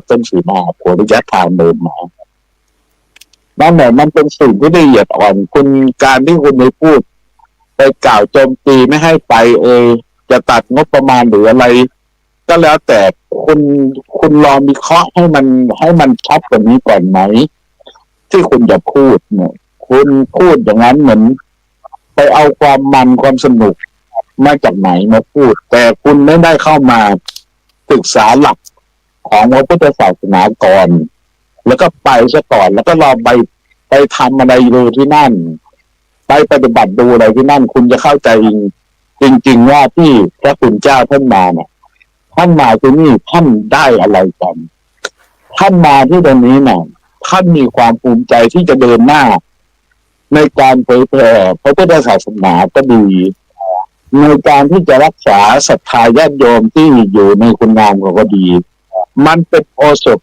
ต้นสีมาโพธิยักษ์ทางเดินมานั่นแหละมันเป็นสิ่งที่ละเอียดอ่อนคุณการที่คุณไปพูดไปกล่าวโจมตีไม่ให้ไปจะตัดงบประมาณหรืออะไรก็แล้วแต่คุณลองวิเคราะห์ให้มันชัดกว่านี้ก่อนไหมที่คุณจะพูดเนี่ยคุณพูดอย่างนั้นเหมือนไปเอาความสนุกมาจากไหนมาพูดแต่คุณไม่ได้เข้ามาศึกษาหลักของพระพุทธศาสนาก่อนแล้วก็ไปซะก่อนแล้วก็รอไปทำอะไรดูที่นั่นไปปฏิบัติดูอะไรที่นั่นคุณจะเข้าใจจริงว่าที่พระคุณเจ้าท่านมาเนี่ยท่านมาที่นี่ท่านได้อะไรกันท่านมาที่ตรงนี้เนี่ยท่านมีความภูมิใจที่จะเดินหน้าในการเผยแผ่พระพุทธศาสนาก็ดีในการที่จะรักษาศรัทธาญาติโยมที่อยู่ในคุณงามก็ดีมันเป็นโอสถ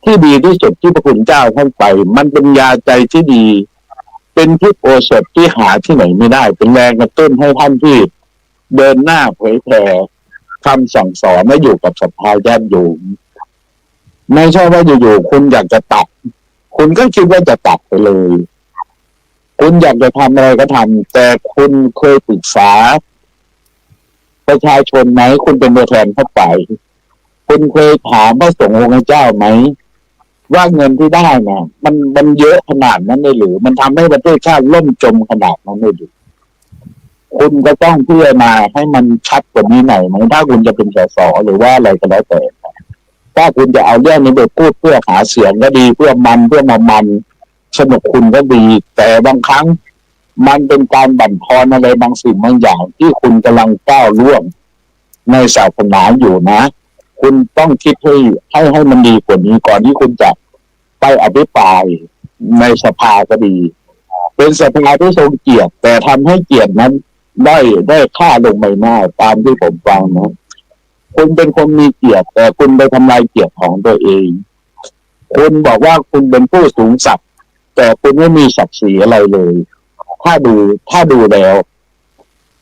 ที่ดีที่สุดที่พระคุณเจ้าท่านไปมันเป็นยาใจที่ดีเป็นทิพย์โอสถที่หาที่ไหนไม่ได้เป็นแรงกระตุ้นให้ท่านที่เดินหน้าเผยแผ่คำสั่งสอนและอยู่กับศรัทธาญาติโยมไม่ใช่ว่าอยู่ๆคุณอยากจะตัดคุณก็คิดว่าจะตัดไปเลยคุณอยากจะทำอะไรก็ทำแต่คุณเคยปรึกษาประชาชนไหมคุณเป็นตัวแทนเข้าไปคุณเคยถามพระสงฆ์องค์เจ้าไหมว่าเงินที่ได้นะมันเยอะขนาดนั้นเลยหรือมันทำให้ประเทศชาติล่มจมขนาดนั้นเลยหรือคุณก็ต้องพิจารณาให้มันชัดกว่านี้หน่อยไหมถ้าคุณจะเป็นสสหรือว่าอะไรก็แล้วแต่ถ้าคุณจะเอาเรื่องนี้ไปพูดเพื่อหาเสียงก็ดีเพื่อมามันสนุกคุณก็ดีแต่บางครั้งมันเป็นการบั่นทอนอะไรบางสิ่งบางอย่างที่คุณกำลังก้าวล่วงในศาสนาอยู่นะคุณต้องคิดให้มันดีกว่านี้ก่อนที่คุณจะไปอภิปรายในสภาก็ดีเป็นสภาที่ทรงเกียรติแต่ทำให้เกียรตินั้นได้ค่าลงไปมากตามที่ผมฟังนะคุณเป็นคนมีเกียรติแต่คุณไปทำลายเกียรติของตัวเองคุณบอกว่าคุณเป็นผู้สูงศักดิ์แต่คุณไม่มีศักดิ์ศรีอะไรเลยถ้าดูแล้ว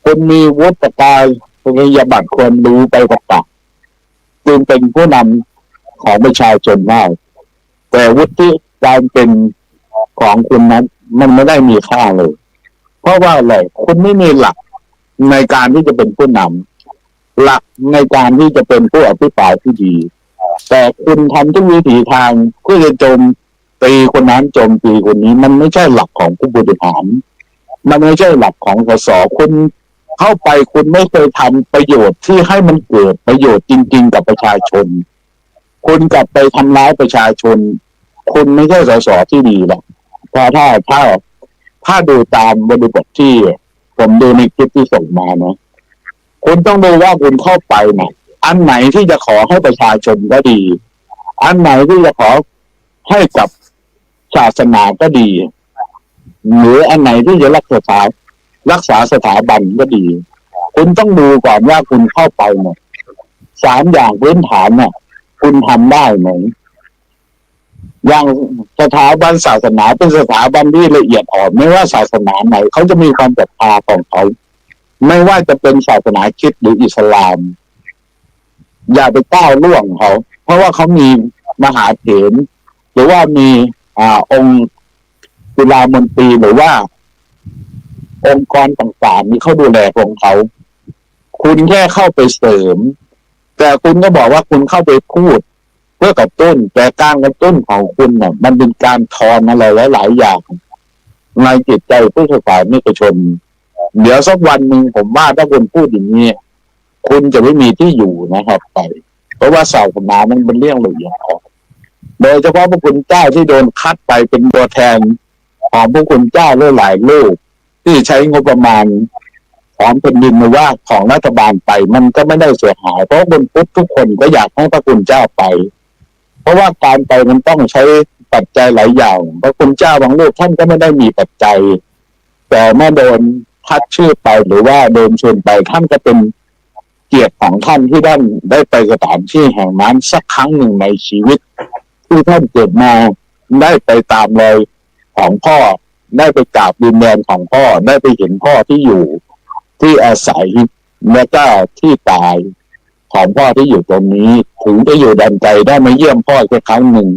คุณมีวุฒิการคุณมียบัตรควรรู้ไปประกาศคุณเป็นผู้นำของประชาชนได้แต่วุฒิการเป็นของคุณนั้นมันไม่ได้มีค่าเลยเพราะว่าอะไรคุณไม่มีหลักในการที่จะเป็นผู้นำหลักในการที่จะเป็นผู้อภิปรายที่ดีแต่คุณทำทุกวิถีทางเพื่อจะโจมตีคนนั้นโจมตีคนนี้มันไม่ใช่หลักของผู้บริหารมันไม่ใช่หลักของสสคุณเข้าไปคุณไม่เคยทำประโยชน์ที่ให้มันเกิดประโยชน์จริงๆกับประชาชนคุณกลับไปทำร้ายประชาชนคุณไม่ใช่สสที่ดีหรอกถ้าดูตามบริบทที่ผมดูในคลิปที่ส่งมานะคุณต้องดูว่าคุณเข้าไปนะอันไหนที่จะขอให้ประชาชนก็ดีอันไหนที่จะขอให้กับศาสนาก็ดีหรืออันไหนที่จะรักษาสถาบันก็ดีคุณต้องดูก่อนว่าคุณเข้าไปเนี่ย3 อย่างพื้นฐานเนี่ยคุณทำได้ไหมอย่างสถาบันศาสนาเป็นสถาบันที่ละเอียดอ่อนไม่ว่าศาสนาไหนเขาจะมีความศรัทธาของเขาไม่ว่าจะเป็นศาสนาคริสต์หรืออิสลามอย่าไปก้าวล่วงเขาเพราะว่าเขามีมหาเถรหรือว่ามีองค์จุฬามนตรีหรือว่าองค์กรต่างๆนี่เขาดูแลของเขาคุณแค่เข้าไปเสริมแต่คุณก็บอกว่าคุณเข้าไปพูดเพื่อกระตุ้นแต่การกระตุ้นของคุณเนี่ยมันเป็นการทอนอะไรหลายๆอย่างในจิตใจผู้ศรัทธานิกชนเดี๋ยวสักวันหนึ่งผมว่าถ้าคุณพูดอย่างนี้คุณจะไม่มีที่อยู่นะครับไปเพราะว่าศาสนามันเป็นเรื่องละเอียดอ่อนโดยเฉพาะพระคุณเจ้าที่โดนคัดไปเป็นตัวแทนของพระคุณเจ้าหลายๆลูกที่ใช้งบประมาณของแผ่นดินหรือว่าของรัฐบาลไปมันก็ไม่ได้เสียหายเพราะคนพุทธทุกคนก็อยากให้พระคุณเจ้าไปเพราะว่าการไปมันต้องใช้ปัจจัยหลายอย่างพระคุณเจ้าบางรูปท่านก็ไม่ได้มีปัจจัยแต่เมื่อโดนคัดชื่อไปหรือว่าโดนเชิญไปท่านก็เป็นเกียรติของท่านที่ได้ไปสถานที่แห่งนั้นสักครั้งหนึ่งในชีวิตที่ท่านเกิดมาได้ไปตามรอยของพ่อได้ไปกราบดินแดนของพ่อได้ไปเห็นพ่อที่อยู่ที่อาศัยและก็ที่ตาย ของพ่อที่อยู่ตรงนี้ถึงจะอยู่ดันใจได้มาเยี่ยมพ่อแค่ครั้งหนึ่ง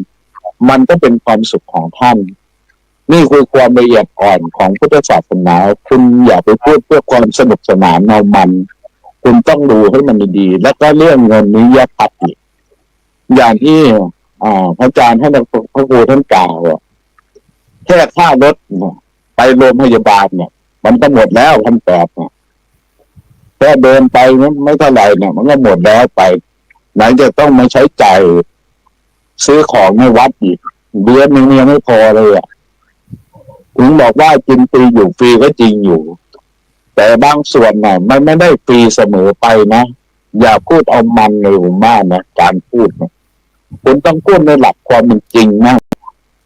มันก็เป็นความสุขของท่านนี่คือความละเอียดอ่อนของพุทธศาสนาคุณอย่าไปพูดเพื่อความสนุกสนานเอามันคุณต้องดูให้มันดีๆแล้วก็เรื่องเงินนี้แยกพักอีกอย่างที่พระอาจารย์ท่านพระครูท่านกล่าวแค่ค่ารถไปโรงพยาบาลเนี่ยมันก็หมดแล้ว1,800เนี่ยแค่เดินไปไม่เท่าไหร่เนี่ยมันก็หมดแล้วไปไหนจะต้องมาใช้จ่ายซื้อของในวัดอีกเดือนนึงยังไม่พอเลยถึงบอกว่ากินฟรีอยู่ฟรีก็จริงอยู่แต่บางส่วนน่ะมันไม่ได้ฟรีเสมอไปนะอย่าพูดเอามันเลยผมว่านะการพูดนะคุณต้องพูดในหลักความเป็นจริงนะ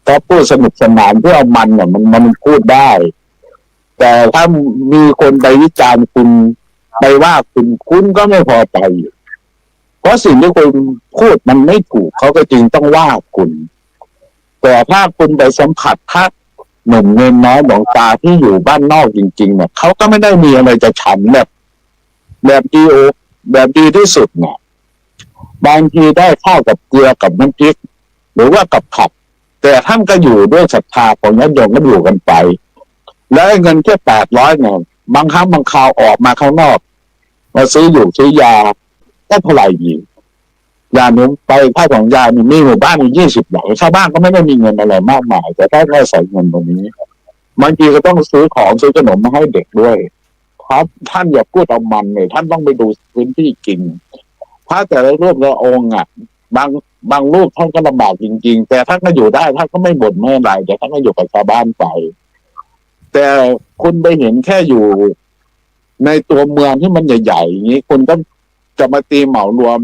ถ้าพูดสนุกสนานเพื่อเอามันเนี่ยมันพูดได้แต่ถ้ามีคนไปวิจารณ์คุณไปว่าคุณก็ไม่พอใจเพราะสิ่งที่คุณพูดมันไม่ถูกเขาก็จริงต้องว่าคุณแต่ถ้าคุณไปสัมผัสพักหนุ่มเงินน้อยหลวงตาที่อยู่บ้านนอกจริงๆเนี่ยเขาก็ไม่ได้มีอะไรจะฉันแบบดีที่สุดเนี่ยบางทีได้ข้าวกับเกลือกับน้ำพริกหรือว่ากับผักแต่ท่านก็อยู่ด้วยศรัทธาของญาติโยมก็อยู่กันไปแล้วเงินแค่800เนี่ยบางครั้งบางคราวออกมาข้างนอกมาซื้อยาก็เท่าไหร่อีกยาหนุนไปค่าของยามีหมู่บ้านมี20 หลังชาวบ้านก็ไม่ได้มีเงินอะไรมากมายแต่ถ้าได้ใส่เงินตรงนี้บางทีก็ต้องซื้อของซื้อขนมมาให้เด็กด้วยครับท่านอย่าพูดเอามันเลยท่านต้องไปดูพื้นที่จริงพระแต่ละรูปละองค์บางรูปท่านก็ลำบากจริงๆแต่ท่านก็อยู่ได้ท่านก็ไม่บ่นไม่อะไรแต่ท่านก็อยู่กับชาวบ้านไปแต่คุณไปเห็นแค่อยู่ในตัวเมืองที่มันใหญ่ๆอย่างนี้คุณก็จะมาตีเหมารวม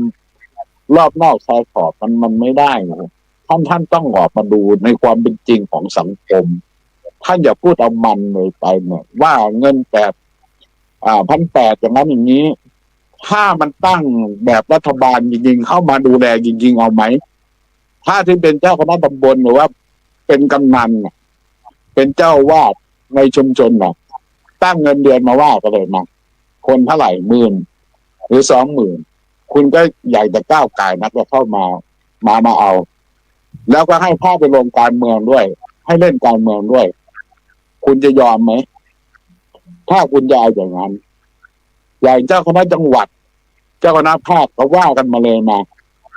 รอบนอกชายขอบมันไม่ได้ท่านต้องออกมาดูในความเป็นจริงของสังคมท่านอย่าพูดเอามันเลยไปเนี่ยว่าเงิน1,800อย่างนั้นอย่างนี้ถ้ามันตั้งแบบรัฐบาลจริงๆเข้ามาดูแลจริงๆเอาไหมถ้าที่เป็นเจ้าคณะตำบลหรือว่าเป็นกำนันเป็นเจ้าวาดในชุมชนตั้งเงินเดือนมาว่ากันเลยนะคนเท่าไหร่10,000หรือ20,000คุณก็อยากจะก้าวไก่นักจะเข้ามาเอาแล้วก็ให้พ่อไปลงการเมืองด้วยให้เล่นการเมืองด้วยคุณจะยอมไหมถ้าคุณจะเอาอย่างนั้นอย่างเจ้าคณะจังหวัดเจ้าคณะภาคก็ว่ากันมาเลยมา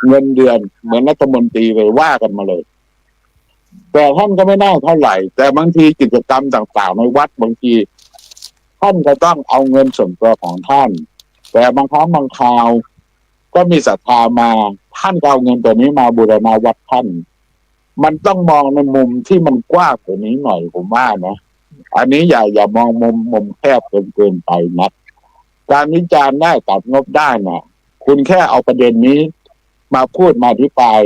เงินเดือนเหมือนรัฐมนตรีเลยว่ากันมาเลยแต่ท่านก็ไม่ได้เท่าไหร่แต่บางทีกิจกรรมต่างๆในวัดบางทีท่านก็ต้องเอาเงินส่วนตัวของท่านแต่บางครั้งบางคราวก็มีศรัทธามาท่านก็เอาเงินตัวนี้มาบูรณาวัดท่านมันต้องมองในมุมที่มันกว้างกว่านี้หน่อยผมว่านะอันนี้อย่ามองมุมแคบเกินไปนะการวิจารณ์ได้ตัดงบได้นะคุณแค่เอาประเด็นนี้มาพูดมาอธิบาย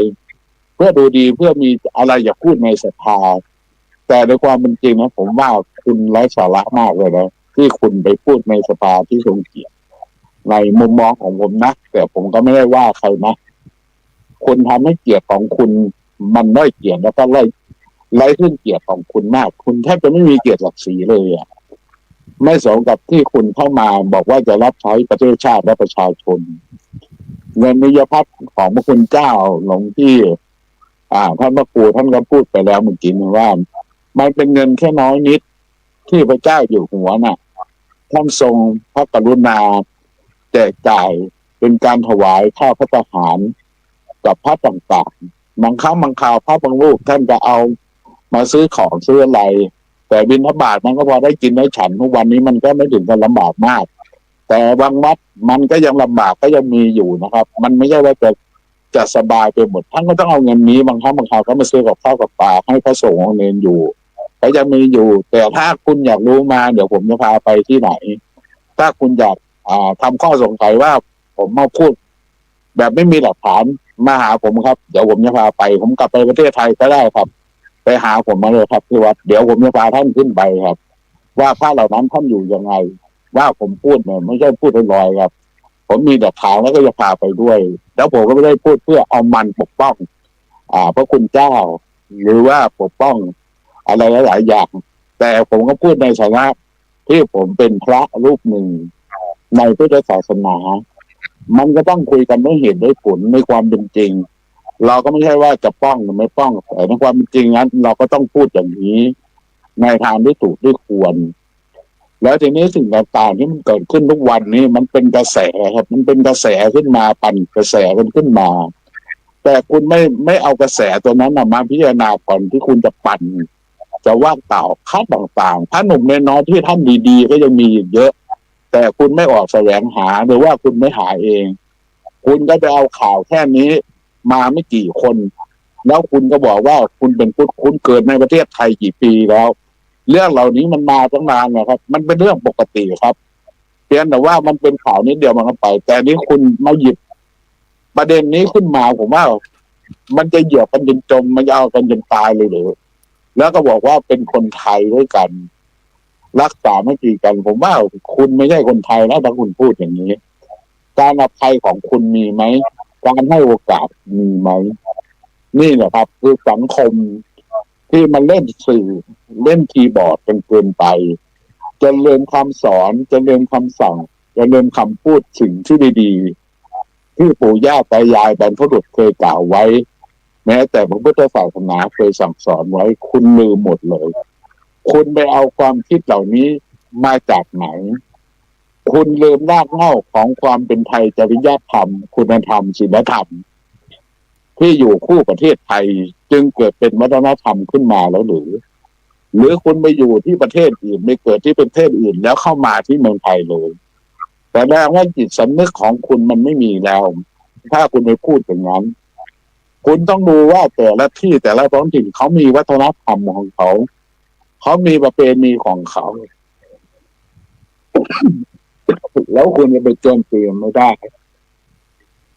เพื่อดูดีเพื่อมีอะไรอยากพูดในสภาแต่ในความเป็นจริงนะผมว่าคุณไร้สาระมากเลยนะที่คุณไปพูดในสภาที่ทรงเกียรติในมุมมองของผมนะแต่ผมก็ไม่ได้ว่าใครนะคุณทำให้เกียรติของคุณมันด้อยเกียรติแล้วก็ไร้ขึ้นเกียรติของคุณมากคุณแทบจะไม่มีเกียรติศักดิ์ศรีเลยไม่สมกับที่คุณเข้ามาบอกว่าจะรับใช้ประเทศชาติและประชาชนเงินนิยพัฒน์ของพระคุณเจ้าหลวงที่ท่านพระครูท่านก็พูดไปแล้วเมื่อกี้ว่ามันเป็นเงินแค่น้อยนิดที่พระเจ้าอยู่หัวท่านทรงพระกรุณาแจกจ่ายเป็นการถวายข้าวพระทหารกับพระต่างๆบางครั้งบางคราวพระบางรูปท่านก็เอามาซื้อของซื้ออะไรแต่บิณฑบาตมันก็พอได้กินได้ฉันทุกวันนี้มันก็ไม่ถึงกับลำบากมากแต่บางวัดมันก็ยังลำบากก็ยังมีอยู่นะครับมันไม่ใช่ว่าจะสบายไปหมดท่านก็ต้องเอาเงินนี้บางครั้งบางคราวก็มาซื้อกับข้าวกับปลาให้พระสงฆ์เนรอยู่ก็ยังมีอยู่แต่ถ้าคุณอยากรู้มาเดี๋ยวผมจะพาไปที่ไหนถ้าคุณอยากทำข้อสงสัยว่าผมมาพูดแบบไม่มีหลักฐานมาหาผมครับเดี๋ยวผมจะพาไปผมกลับไปประเทศไทยก็ได้ครับไปหาผมมาเลยครับที่วัดเดี๋ยวผมจะพาท่านขึ้นไปครับว่าพระเหล่านั้นท่านอยู่ยังไงว่าผมพูดเนี่ยไม่ใช่พูดลอยๆครับผมมีหลักฐานแล้วก็จะพาไปด้วยแล้วผมก็ไม่ได้พูดเพื่อเอามันปกป้องพระคุณเจ้าหรือว่าปกป้องอะไรหลายๆอย่างแต่ผมก็พูดในฐานะที่ผมเป็นพระรูปหนึ่งในพุทธศาสนา มันก็ต้องคุยกันด้วยเหตุด้วยผลในความเป็นจริงเราก็ไม่ใช่ว่าจะป้องหรือไม่ป้องแต่ในความเป็นจริงนั้นเราก็ต้องพูดอย่างนี้ในทางที่ถูกที่ควรแล้วทีนี้สิ่งต่างๆที่มันเกิดขึ้นทุกวันนี้มันเป็นกระแสครับมันเป็นกระแสขึ้นมาปั่นกระแสกันขึ้นมาแต่คุณไม่เอากระแสตัวนั้นมาพิจารณาก่อนที่คุณจะปั่นจะว่ากล่าวค่าต่างๆพระหนุ่มน้อยที่ท่านดีๆก็ยังมีเยอะแต่คุณไม่ออกแสวงหาหรือว่าคุณไม่หาเองคุณก็จะเอาข่าวแค่นี้มาไม่กี่คนแล้วคุณก็บอกว่าคุณเป็นพุทธคุณเกิดในประเทศไทยกี่ปีแล้วเรื่องเหล่านี้มันมาตั้งนานนะครับมันเป็นเรื่องปกติครับเพียงแต่ว่ามันเป็นข่าวนิดเดียวมันก็ไปแต่นี้คุณมาหยิบประเด็นนี้ขึ้นมาผมว่ามันจะเหยียบกันจนจมมันจะเอากันจนตายเลยหรือแล้วก็บอกว่าเป็นคนไทยด้วยกันรักษาไม่กี่กันผมว่าคุณไม่ใช่คนไทยนะถ้าคุณพูดอย่างนี้การอภัยของคุณมีไหมการให้โอกาสมีไหมนี่แหละครับคือสังคมที่มันเล่นสื่อเล่นคีย์บอร์ดกันเกินไปจะเรียนคำสอนจะเรียนคำสั่งจะเรียนคำพูดสิ่งที่ดีๆที่ปู่ย่าตายายบรรพบุรุษเคยกล่าวไว้แม้แต่พระพุทธศาสนาเคยสั่งสอนไว้คุณลืมหมดเลยคุณไปเอาความคิดเหล่านี้มาจากไหนคุณลืมรากเหง้าของความเป็นไทยจริยธรรมคุณธรรมศีลธรรมที่อยู่คู่ประเทศไทยจึงเกิดเป็นวัฒนธรรมขึ้นมาแล้วหรือคุณไปอยู่ที่ประเทศอื่นไปเกิดที่ประเทศอื่นแล้วเข้ามาที่เมืองไทยเลยแต่แรกว่าจิตสำนึกของคุณมันไม่มีแล้วถ้าคุณไปพูดอย่างนั้นคุณต้องดูว่าแต่ละที่แต่ละท้องถิ่นเขามีวัฒนธรรมของเขามีประเพณีของเขาแล้วคุณจะไปโจมตีไม่ได้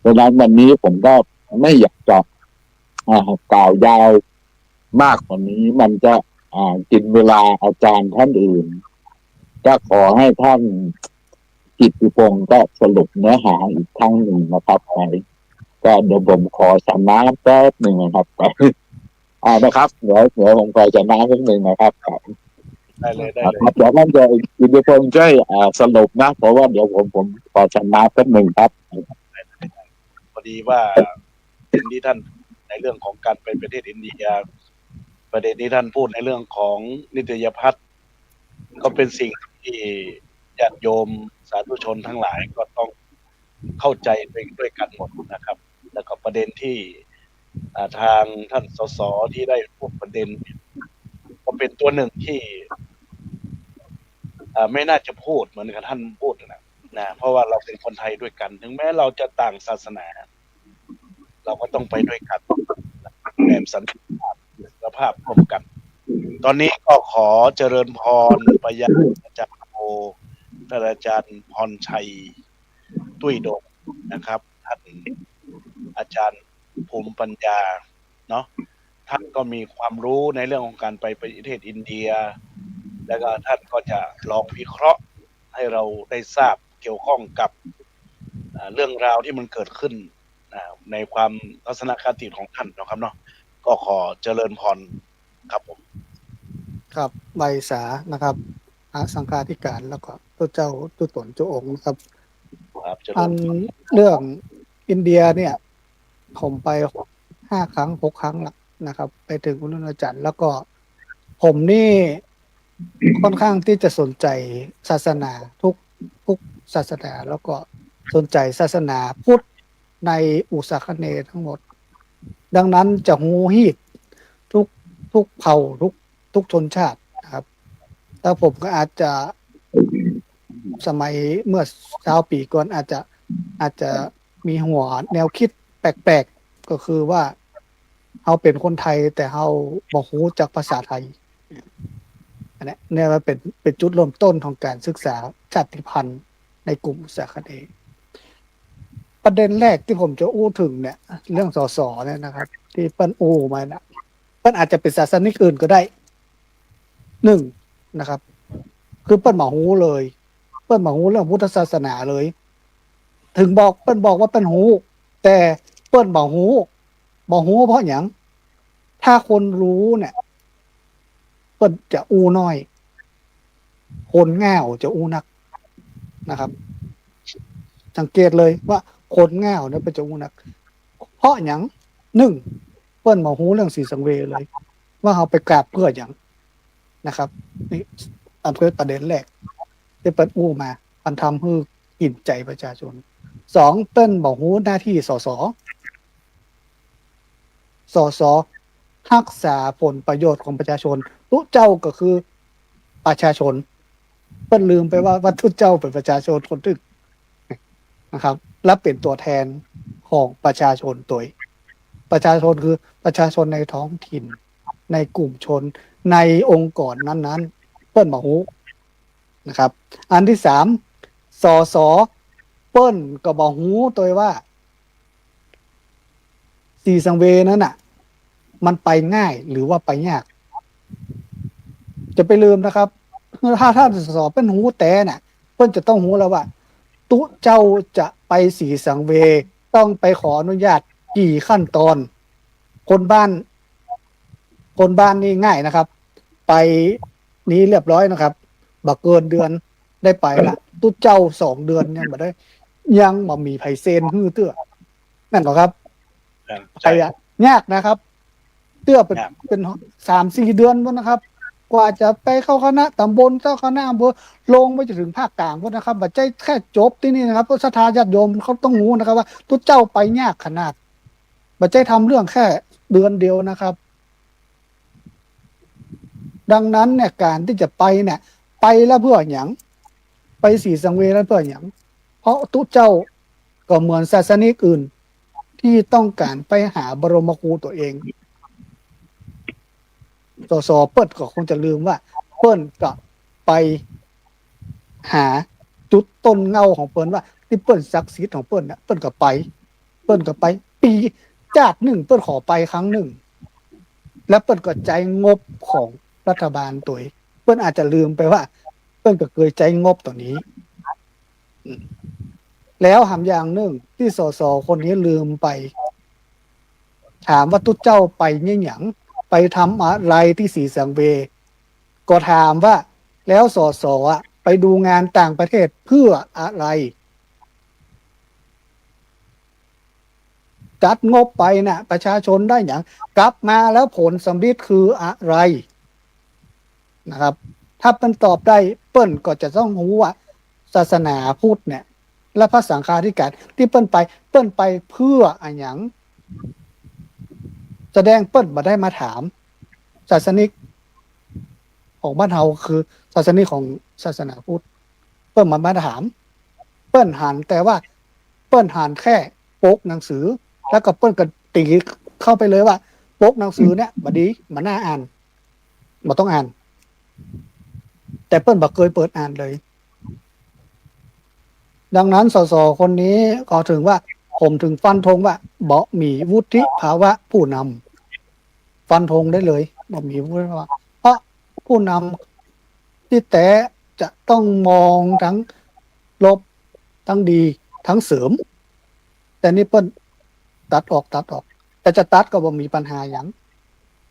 ดังนั้นวันนี้ผมก็ไม่อยากจะกล่าวยาวมากกว่านี้มันจะกินเวลาอาจารย์ท่านอื่นก็ขอให้ท่านกิตติพงศ์ก็สรุปเนื้อหาอีกครั้งหนึ่งนะครับไปก็เดี๋ยวผมขอสำน้ำแป๊บหนึ่งนะครับไปนะครับเดี๋ยวผมขอสำน้ำแป๊บหนึ่งนะครับได้เลยเดี๋ยวท่านจะกิตติพงศ์ช่วยสรุปนะเพราะว่าเดี๋ยวผมขอสำน้ำแป๊บหนึ่งครับพอดีว่าที่ท่านในเรื่องของการไปประเทศอินเดียประเด็นที่ท่านพูดในเรื่องของนิตยพัฒน์ก็เป็นสิ่งที่ญาติโยมสาธุชนทั้งหลายก็ต้องเข้าใจไปด้วยกันหมดนะครับแล้วก็ประเด็นที่ทางท่านสสที่ได้พูดประเด็นก็เป็นตัวหนึ่งที่ไม่น่าจะพูดเหมือนกับท่านพูดนะเพราะว่าเราเป็นคนไทยด้วยกันถึงแม้เราจะต่างศาสนาเราก็ต้องไปด้วยกันแบบสันติภาพร่วมกันตอนนี้ก็ขอเจริญพรไปยังอาจารย์โอท่านอาจารย์พรชัยตุ้ยดงนะครับท่านอาจารย์ภูมิปัญญาเนาะท่านก็มีความรู้ในเรื่องของการไปประเทศอินเดียแล้วก็ท่านก็จะลองวิเคราะห์ให้เราได้ทราบเกี่ยวข้องกับเรื่องราวที่มันเกิดขึ้นในความทัศนคติของท่านนะครับเนาะก็ขอเจริญพรครับผมครับใบสานะครับสังฆาธิการแล้วก็ตัวเจ้าตัวตนเจ้าองค์นะครับอันเรื่องอินเดียเนี่ยผมไป5 ครั้ง 6 ครั้งแล้วนะครับไปถึงอุรุณจันทร์แล้วก็ผมนี่ค่อนข้างที่จะสนใจศาสนาทุกศาสนาแล้วก็สนใจศาสนาพุทธในอุษาคเนย์ทั้งหมดดังนั้นจะหูฮีดทุกเผ่าทุกชนชาตินะครับแล้วผมก็อาจจะสมัยเมื่อ20 ปีก่อนอาจจะมีหัวแนวคิดแปลกๆก็คือว่าเราเป็นคนไทยแต่เราบ่รู้จักภาษาไทยอันนี้เนี่ยมันเป็นจุดเริ่มต้นของการศึกษาชาติพันธุ์ในกลุ่มอุษาคเนย์ประเด็นแรกที่ผมจะอู้ถึงเนี่ยเรื่องสสเนี่ยนะครับที่เปิ้นอู้มานะเปิ้นอาจจะเป็นศาสนิกอื่นก็ได้1นะครับคือเปิ้นบ่ฮู้เลยเปิ้นบ่ฮู้เรื่องพุทธศาสนาเลยถึงเปิ้นบอกว่าเปิ้นฮู้แต่เปิ้นบ่ฮู้เพราะหยังถ้าคนรู้เนี่ยเปิ้นจะอู้น้อยคนง่าวจะอู้นักนะครับ สังเกตเลยว่าคนง่าวเนี่ยเป็นจงนักเพราะอย่างหนึ่งเปิ้นมาหูเรื่องสีสังเวยเลย ว่าเขาไปกราบเพื่ออย่างนะครับนี่อันเป็นประเด็นแรกที่เปิ้นอู้มาอันทำให้กินใจประชาชนสองเปิ้นบอกหูหน้าที่สรักษาผลประโยชน์ของประชาชนทุกเจ้าก็คือประชาชนเปิ้นลืมไปว่าทุกเจ้าเป็นประชาชนคนทึกนะครับและเป็นตัวแทนของประชาชนตัวประชาชนคือประชาชนในท้องถิ่นในกลุ่มชนในองค์กรนั้นๆเปิ้นบอกหูนะครับอันที่สามสสเปิ้นก็บอกหูตัวว่าสีสังเวนั้นน่ะมันไปง่ายหรือว่าไปยากจะไปลืมนะครับถ้าสอบเป็นหูแต่น่ะเพิ่นจะต้องหูแล้วว่าตุเจ้าจะไปสีสังเวต้องไปขออนุญาตกี่ขั้นตอนคนบ้านนี่ง่ายนะครับไปนี้เรียบร้อยนะครับบักเกินเดือนได้ไปละตุเจ้า2 เดือนยังบ่ได้ยังบ่มีไผเซ็นฮื้อเตื้อนั่นหรอครับไปยากนะครับเตื้อเป็น3-4 เดือนพุ่นนะครับกว่าจะไปเข้าคณะตำบลเจ้าคณะอำเภอลงไปจนถึงภาคกลางพุ่นนะครับบ่ใช่แค่จบที่นี่นะครับเพราะศรัทธาญาติโยมเขาต้องรู้นะครับว่าตุเจ้าไปยากขนาดบ่ใช่ทำเรื่องแค่เดือนเดียวนะครับดังนั้นเนี่ยการที่จะไปเนี่ยไปแล้วเพื่อหยังไปสีสังเวยแล้วเพื่อหยังเพราะตุเจ้าก็เหมือนศาสนิกอื่นที่ต้องการไปหาบรมครูตัวเองสสเปิ้ลก็คงจะลืมว่าเปิ้ลก็ไปหาจุดต้นเงาของเปิ้ลว่าที่เปิ้ลศักดิ์สิทธิ์ของเปิ้ลเนี่ยเปิ้ลก็ไปปีจาดหนึ่งเปิ้ลขอไปครั้งหนึ่งแล้วเปิ้ลก็ใจงบของรัฐบาลตัวเปิ้ลอาจจะลืมไปว่าเปิ้ลก็เคยใจงบตัวนี้แล้วหำอย่างหนึ่งที่สสคนนี้ลืมไปถามว่าตุ๊เจ้าไปเนี่ยหยังไปทำอะไรที่สีสังเวก็ถามว่าแล้วสสไปดูงานต่างประเทศเพื่ออะไรจัดงบไปน่ะประชาชนได้อย่างกลับมาแล้วผลสำลิดคืออะไรนะครับถ้าเปิ้ลตอบได้เปิ้ลก็จะต้องรู้ว่าศาสนาพุทธเนี่ยและพระสังฆาธิการที่เปิ้ลไปเพื่ออะไรอย่างแสดงเปิ้ลมาได้มาถามศาสนิกของบ้านเฮาคือศาสนิกของศาสนาพุทธเปิ้ลมาถามเปิ้ลหันแต่ว่าเปิ้ลหันแค่ปกหนังสือแล้วก็เปิ้ลก็ตีเข้าไปเลยว่าปกหนังสือเนี่ยบดีมันน่าอ่านบ่ต้องอ่านแต่เปิ้ลบ่เคยเปิดอ่านเลยดังนั้นสสคนนี้ก็ถึงว่าผมถึงฟันธงว่าบ่มีวุฒิภาวะผู้นำฟันธงได้เลยบ่มีวุฒิภาวะเพราะผู้นำที่แต่จะต้องมองทั้งลบทั้งดีทั้งเสริมแต่นี่เปิ้ลตัดออกแต่จะตัดก็บ่มีปัญหาหยัง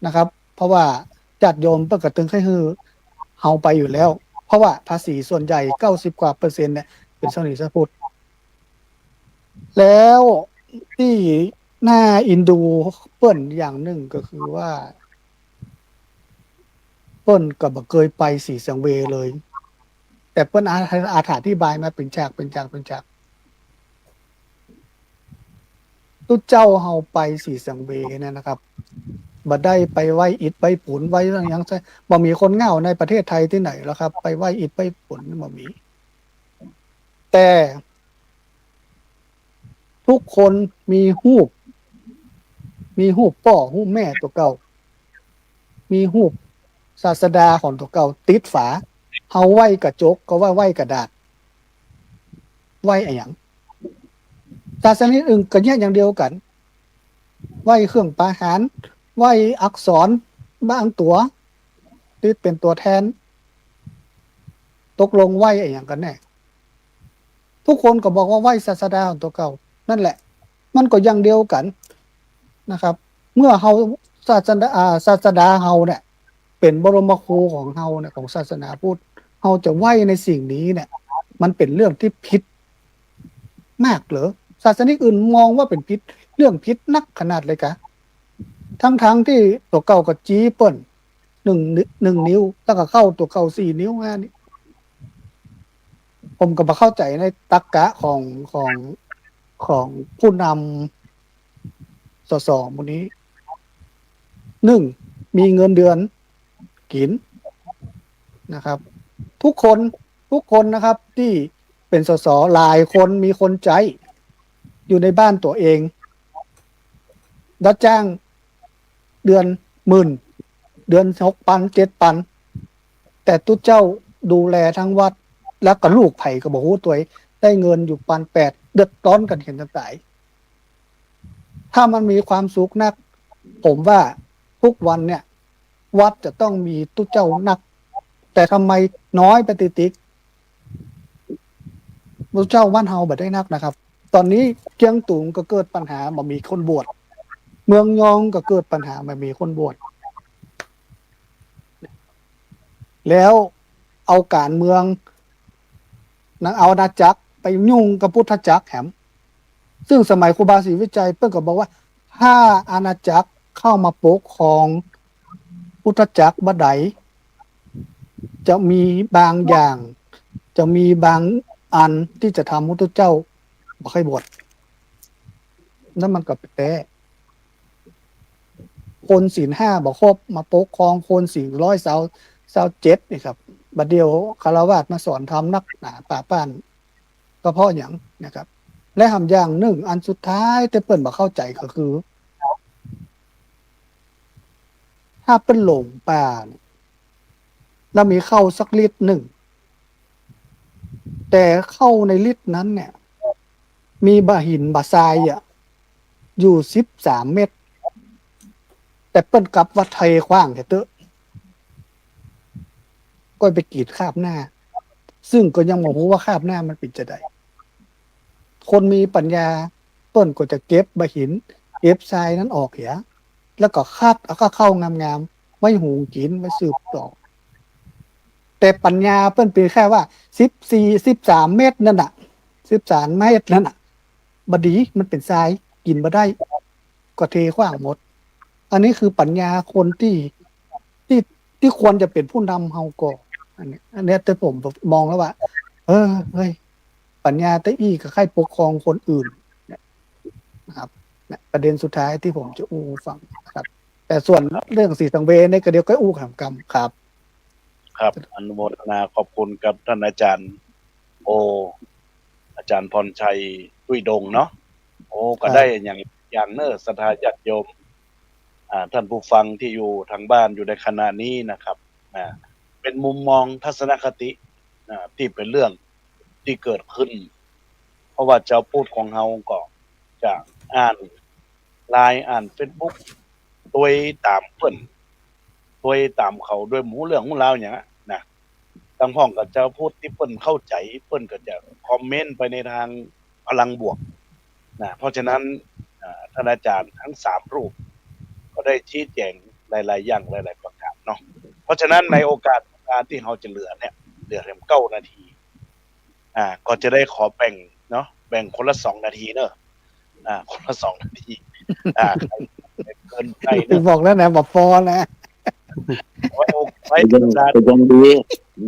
นะครับเพราะว่าญาติโยมเปิ้ลก็ตึงให้ฮือเฮาไปอยู่แล้วเพราะว่าภาษีส่วนใหญ่90กว่าเปอร์เซ็นต์เนี่ยเป็นศาสนาพุทธแล้วที่น่าอินดูเปิ้ลอย่างหนึ่งก็คือว่าเปิ้ลก็บ่เคยไปสีสังเวยเลยแต่เปิ้ลอธิบายมาเป็นฉากตุเจ้าเฮาไปสีสังเวยเนี่ยนะครับบ่ได้ไปไหว้อิฐไหว้ผุนไหว้เรื่องหยังบ่มีคนเหงาในประเทศไทยที่ไหนแล้วครับไปไหว้อิฐไหว้ผุนบ่มีแต่ทุกคนมีรูปพ่อรูปแม่ตัวเก่ามีรูปศาสดาของตัวเก่าติดฝาเฮาไหว้กระจกก็ว่าไหว้กระดาษไหว้อะไรอย่างศาสนาอื่นก็เนี่ยอย่างเดียวกันไหว้เครื่องประหารไหว้อักษรบางตัวที่เป็นตัวแทนตกลงไหว้อะไรอย่างกันแน่ทุกคนก็บอกว่าไหว้ศาสดาของตัวเก่านั่นแหละมันก็อย่างเดียวกันนะครับเมื่อเฮาศาสดาเฮาเนี่ยเป็นบรมครูของเฮาเนี่ยของศาสนาพุทธเฮาจะไหว้ในสิ่งนี้เนี่ยมันเป็นเรื่องที่ผิด มากเหรอศาสนิกอื่นมองว่าเป็นพิษเรื่องพิษนักขนาดเลยกะทั้งที่ตัวเก่ากับจีเปิ้ลหนึ่งนิ้วแล้วก็เข้าตัวเก่า4 นิ้วนี่ผมก็มาเข้าใจในตรรกะของผู้นำสสหมู่นี้มีเงินเดือนกินนะครับ ทุกคนนะครับ ที่เป็นสสหลายคนมีคนใจอยู่ในบ้านตัวเองรับจ้างเดือน10,000เดือน6,000 7,000แต่ตุ๊เจ้าดูแลทั้งวัดแล้วก็ลูกไผ่ก็บอกว่าตัวได้เงินอยู่1,800เดือดร้อนกันเห็นกันตายถ้ามันมีความสุขนักผมว่าทุกวันเนี่ยวัดจะต้องมีตุ๊เจ้านักแต่ทำไมน้อยไปติดตุ๊เจ้าบ้านเฮาบ่ได้นักนะครับตอนนี้เจียงตุงก็เกิดปัญหาบ่มีคนบวชเมืองยองก็เกิดปัญหาบ่มีคนบวชแล้วเอาการเมืองเอาอาณาจักรไปยุ่งกับพุทธจักรแหมซึ่งสมัยครูบาศรีวิจัยเพิ่นก็บอกว่าถ้าอาณาจักรเข้ามาปกครองพุทธจักรบ่ใดจะมีบางอย่างจะมีบางอันที่จะทำพุทธเจ้าบ่ค่อยบวชนั่นมันก็แปลคนศีล5บ่ครบมาปกครองคนศีล127นี่ครับบัดเดียวคฤหัสถ์มาสอนธรรมนักหนาป่าป้านก็เพราะหยังนะครับและหำอย่างหนึ่งอันสุดท้ายแต่เปิ้นบ่เข้าใจก็คือ ถ้าเป็นหลงป่าแล้วมีเข้าสักลิตรหนึ่งแต่เข้าในลิตรนั้นเนี่ยมีบะหินบะทรายอยู่13 เม็ดแต่เปิ้นกลับวัดไทยขว้างแต่เตอะก็ไปกรีดคราบหน้าซึ่งก็ยังบ่รู้ว่าคราบหน้ามันเป็นจะไดคนมีปัญญาเปิ้นก็จะเก็บบะหินเก็บทรายนั้นออกเหียแล้วก็คัดแล้วก็เข้างามๆไว้หุงกินไว้สืบต่อแต่ปัญญาเปิ้นเป็นแค่ว่า13 เม็ดนั่นน่ะ13 เม็ดนั่นน่ะบดีมันเป็นทรายกินบ่ได้ก็เทขว้างหมดอันนี้คือปัญญาคนที่ควรจะเป็นผู้นำเฮาก็อันนี้แต่ผมมองแล้วว่าเฮ้ยปัญญาแต่อี้ก็ใครปกครองคนอื่นนะครับประเด็นสุดท้ายที่ผมจะอู้ฟังครับแต่ส่วนเรื่องสีสังเวยเนี่ยก็เดี๋ยวก็อู้คำกรรมครับครับอนุโมทนาขอบคุณกับท่านอาจารย์อาจารย์พรชัยตุ้ยดงเนาะก็ได้อย่างเนอศรัทธาญาติโยมท่านผู้ฟังที่อยู่ทางบ้านอยู่ในขณะนี้นะครับเป็นมุมมองทัศนคติที่เป็นเรื่องที่เกิดขึ้นเพราะว่าเจ้าพูดของเฮาก็จะอ่านไลน์อ่าน Facebook ตัวตามเพิ่นตัวตามเขาด้วยหมู่เรื่องของเราอย่างนั้นนะตั้งห้องกับเจ้าพูดที่เพิ่นเข้าใจเพิ่นก็จะคอมเมนต์ไปในทางพลังบวกนะเพราะฉะนั้นท่านอาจารย์ทั้ง3รูปก็ได้ชี้แจงหลายๆอย่างหลายๆประการเนาะเพราะฉะนั้นในโอกาสการที่เราจะเหลือเพียง9 นาทีก็จะได้ขอแบ่งเนาะแบ่งคนละ2 นาทีเนอะคนละ2 นาทีเกินไปบอกแล้วนะบอกพอนะไว้ยังดี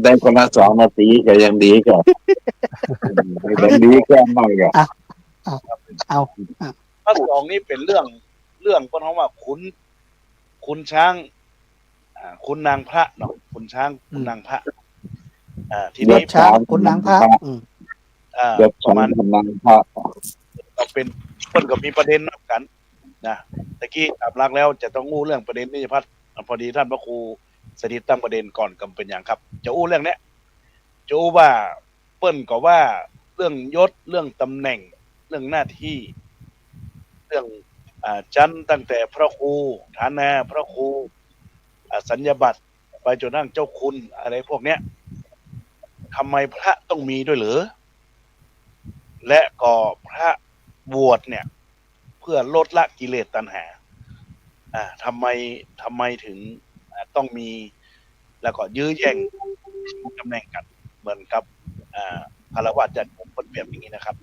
ได้คนละ2 นาทีก็ยังดีก็ยังดีแค่มากก็เอาข้อ2นี่เป็นเรื่องเพราะว่าคุณช้างคุณนางพระเนาะคุณช้างคุณนางพระทีนี้ช้างคุณนางพระประมาณนางพระก็เป็นคนก็มีประเด็นนับกันนะตะกี้ตามหลักแล้วจะต้องอู้เรื่องประเด็นนิติพัฒน์พอดีท่านพระครูสถิตตั้งประเด็นก่อนก็เป็นอย่างครับจะอู้เรื่องนี้จะอู้ว่าเปิ้นก็ว่าเรื่องยศเรื่องตำแหน่งเรื่องหน้าที่เรื่องชั้นตั้งแต่พระครูฐานะพระครูสัญญาบัตรไปจนทั้งเจ้าคุณอะไรพวกเนี้ยทำไมพระต้องมีด้วยหรือและก็พระบวชเนี่ยเพื่อลดละกิเลสตัณหาทำไมถึงต้องมีแล้วก็ยื้อแย่งตำแหน่งกันเหมือนกับฆราวาสญาติโยมเปรียบอย่างนี้นะครับ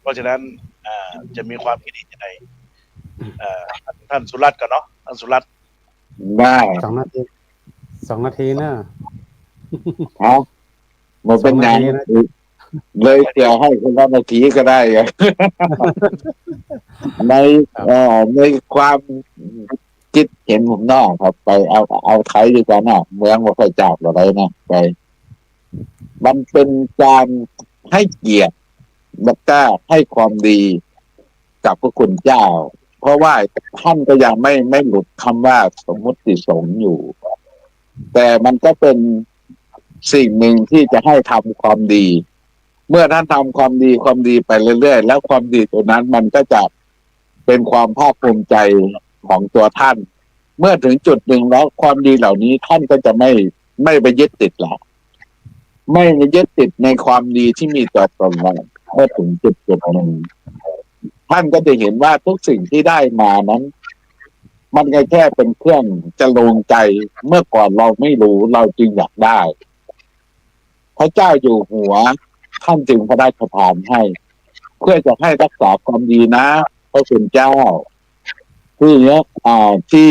ราะฉะนั้นจะมีความคิดเห็นยังไงท่านสุรัตน์ก่อนเนาะท่านสุรัตน์ ได้ 2 นาที 2 นาทีเนอะ ครับมันเป็นงาน 2 นาทีนะ เลยเสียให้คนละนาทีก็ได้ไง ในในความคิดเห็นผมนอกครับ ไปเอาไทยดีกว่านะเมืองว่าค่อยจับอะไรนะไป มันเป็นการให้เกียรติแล้วก็ให้ความดีกับพระคุณเจ้า เพราะว่าท่านก็ยังไม่หลุดคำว่าสมมุติสงฆ์อยู่ แต่มันก็เป็นสิ่งหนึ่งที่จะให้ทำความดี เมื่อท่านทำความดีไปเรื่อยๆแล้วความดีตัวนั้นมันก็จะเป็นความภาคภูมิใจของตัวท่าน เมื่อถึงจุดหนึ่งแล้วความดีเหล่านี้ท่านก็จะไม่ไปยึดติดหรอกไม่ไปยึดติดในความดีที่มีต่อตนแล้วเมื่อถึงจุดหนึ่งท่านก็จะเห็นว่าทุกสิ่งที่ได้มานั้น มันก็แค่เป็นเครื่องจะลงใจเมื่อก่อนเราไม่รู้เราจึงอยากได้ พระเจ้าอยู่หัวท่านจึงพระราชทานให้ เพื่อจะให้รักษาความดีนะพระคุณเจ้าที่เนี้ยที่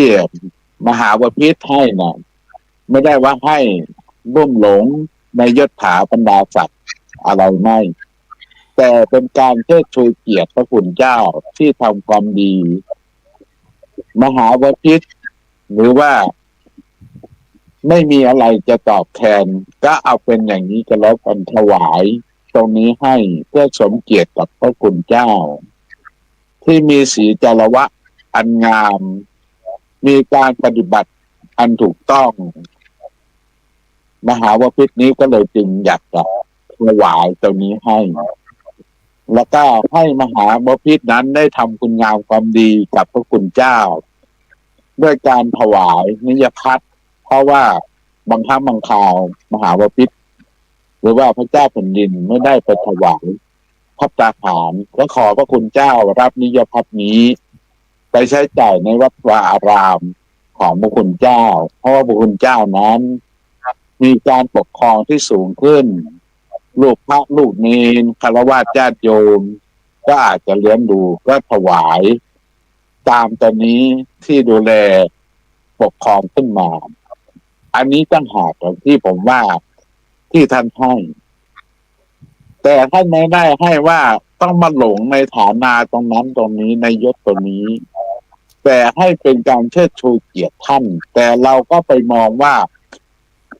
มหาวพิตรให้นะไม่ได้ว่าให้รุ่มหลงในยศถาบรรดาศักดิ์อะไรไม่ แต่เป็นการเชิดชูเกียรติพระคุณเจ้าที่ทำความดี มหาวพิตรหรือว่าไม่มีอะไรจะตอบแทนก็เอาเป็นอย่างนี้ก็แล้วกันถวายตรงนี้ให้เพื่อสมเกียรติกับพระคุณเจ้า ที่มีศีลจารวะอันงาม มีการปฏิบัติอันถูกต้อง มหาวพิตรนี้ก็เลยจึงอยากจะถวายตรงนี้ให้ แล้วก็ให้มหาวพิตรนั้นได้ทำคุณงามความดีกับพระคุณเจ้า ด้วยการถวายนิยพัฒน์เพราะว่าบางครั้งบางคราวมหาวพิตรหรือว่าพระเจ้าแผ่นดินไม่ได้ไปถวายภัตตาหารก็ขอพระคุณเจ้ารับนิยพัฒน์นี้ ไปใช้จ่ายในวัดวาอารามของพระคุณเจ้า เพราะว่าพระคุณเจ้านั้นมีการปกครองที่สูงขึ้น ลูกพระลูกเนรฆราวาสญาติโยมก็อาจจะเลี้ยงดูก็ถวายตามตอนนี้ที่ดูแลปกครองขึ้นมา อันนี้ตั้งหากที่ผมว่าที่ท่านให้แต่ท่านไม่ได้ให้ว่าต้องมาหลงในฐานะตรงนั้นตรงนี้ในยศตรงนี้ แต่ให้เป็นการเชิดชูเกียรติท่านแต่เราก็ไปมองว่า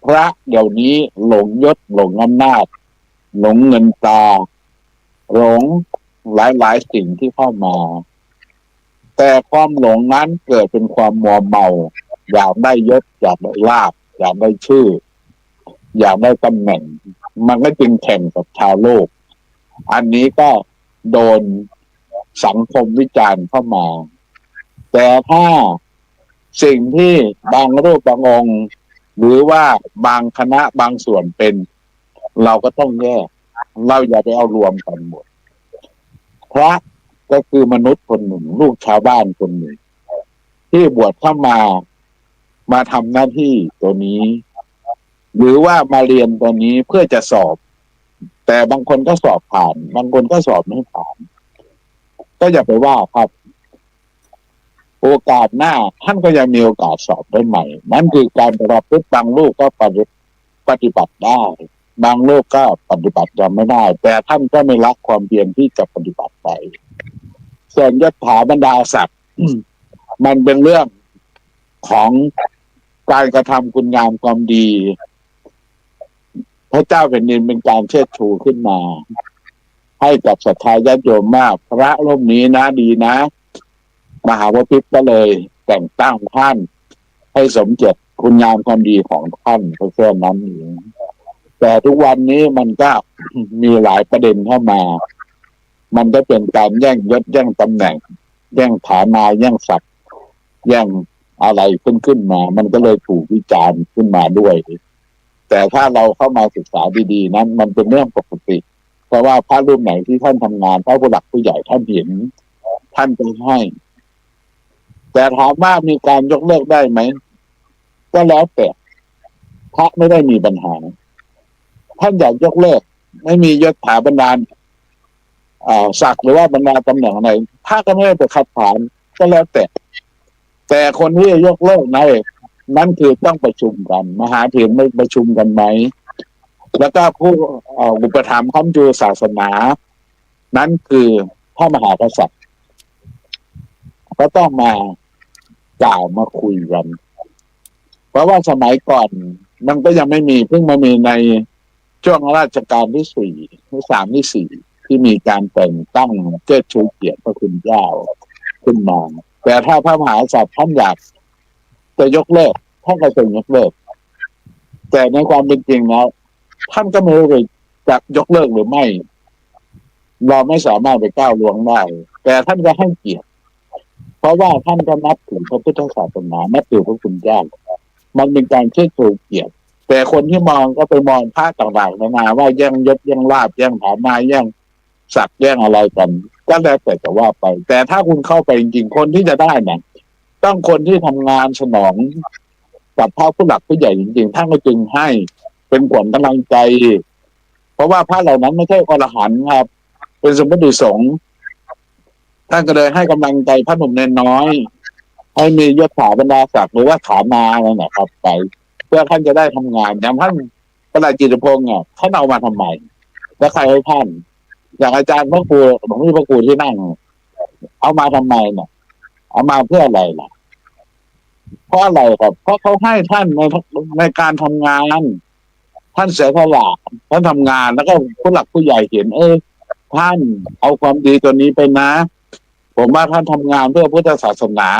พระเดี๋ยวนี้หลงยศหลงอำนาจหลงเงินตาหลงหลายสิ่งที่เข้ามาแต่ความหลงนั้นเกิดเป็นความมัวเมาอยากได้ยศอยากได้ลาภอยากได้ชื่ออยากได้ตำแหน่งมันก็จึงแข่งกับชาวโลกอันนี้ก็โดนสังคมวิจารณ์เข้ามาแต่ถ้าสิ่งที่บางรูปบางองค์หรือว่าบางคณะบางส่วนเป็นเราก็ต้องแยกเราอย่าไปเอารวมกันหมดพระก็คือมนุษย์คนหนึ่งลูกชาวบ้านคนหนึ่งที่บวชเข้ามาทำหน้าที่ตัวนี้หรือว่ามาเรียนตัวนี้เพื่อจะสอบแต่บางคนก็สอบผ่านบางคนก็สอบไม่ผ่านก็อย่าไปว่าครับโอกาสหน้าท่านก็ยังมีโอกาสสอบได้ใหม่นั่นคือการประพฤติบางลูกก็ปฏิบัติได้บางลูกก็ปฏิบัติยังไม่ได้แต่ท่านก็ไม่ละความเพียรที่จะปฏิบัติไปส่วนยศถาบรรดาศักดิ์ มันเป็นเรื่องของการกระทำคุณงามความดีพระเจ้าแผ่นดินเป็นการเชิดชูขึ้นมาให้กับศรัทธาญาติโยมมากพระรูปนี้นะดีนะมหาวพิตรก็เลยแต่งตั้งท่านให้สมเกียรติคุณงามความดีของท่านเพราะแค่นั้นเองแต่ทุกวันนี้มันก็ มีหลายประเด็นเข้ามามันก็เป็นการแย่งยศแย่งตำแหน่งแย่งฐานะแย่งศักดิ์แย่งอะไรขึ้นมามันก็เลยถูกวิจารณ์ขึ้นมาด้วยแต่ถ้าเราเข้ามาศึกษาดีๆนั้นมันเป็นเรื่องปกติเพราะว่าพระรูปไหนที่ท่านทำงานพระผู้หลักผู้ใหญ่ท่านเห็นท่านจะให้แต่ถามว่ามีการยกเลิกได้ไหมก็แล้วแต่พระไม่ได้มีปัญหาท่านอยากยกเลิกไม่มียศถาบรรดา ศักดิ์หรือว่าบรรดาตำแหน่งอะไรถ้าก็ไม่ได้ไปคัดค้านก็แล้วแต่คนที่จะยกเลิกนั่นคือต้องประชุมกันมหาเถรไม่ประชุมกันไหมแล้วก็ผู้อุปถัมภ์ค้ำจุนศาสนานั้นคือพระมหากษัตริย์ก็ต้องมากล่าวมาคุยกันเพราะว่าสมัยก่อนมันก็ยังไม่มีเพิ่งมามีในช่วงราชการที่3ที่ 4ที่มีการแต่งตั้งเชิดชูเกียรติพระคุณเจ้าขึ้นมาแต่ถ้าพระมหากษัตริย์ท่านอยากจะยกเลิกท่านก็จะยกเลิกแต่ในความเป็นจริงแล้วท่านก็ไม่รู้จะยกเลิกหรือไม่เราไม่สามารถไปก้าวล่วงได้แต่ท่านก็ให้เกียรติเพราะว่าท่านก็นับถือพระพุทธศาสนานับถือพระคุณเจ้ามันเป็นการเชิดชูเกียรติแต่คนที่มองก็ไปมองพระต่างๆนานาว่าแย่งยศแย่งลาภแย่งฐานะแย่งศักดิ์แย่งอะไรกันก็แล้วแต่จะว่าไปแต่ถ้าคุณเข้าไปจริงๆคนที่จะได้เนี่ยต้องคนที่ทำงานสนองกับพระผู้หลักผู้ใหญ่จริงๆท่านก็จึงให้เป็นขวัญกำลังใจเพราะว่าพระเหล่านั้นไม่ใช่อรหันต์ครับเป็นสมณสงฆ์ท่านก็เลยให้กำลังใจพระหนุ่มเนนน้อยให้มียศถาบรรดาศักดิ์หรือว่าฐานาอะไรนะครับไปเพื่อท่านจะได้ทำงานอย่างท่านประหลัดจิตรพงษ์ท่านเอามาทำไมแล้วใครให้ท่านอย่างอาจารย์พระครูหลวงพี่พระครูที่นั่งเอามาทำไมเนี่ยเอามาเพื่ออะไรล่ะเพราะอะไรครับเพราะเขาให้ท่านในการทำงานท่านเสียสละท่านทำงานแล้วก็ผู้หลักผู้ใหญ่เห็นท่านเอาความดีตัวนี้ไปนะผมว่าท่านทำงานเพื่อพุทธศาสนา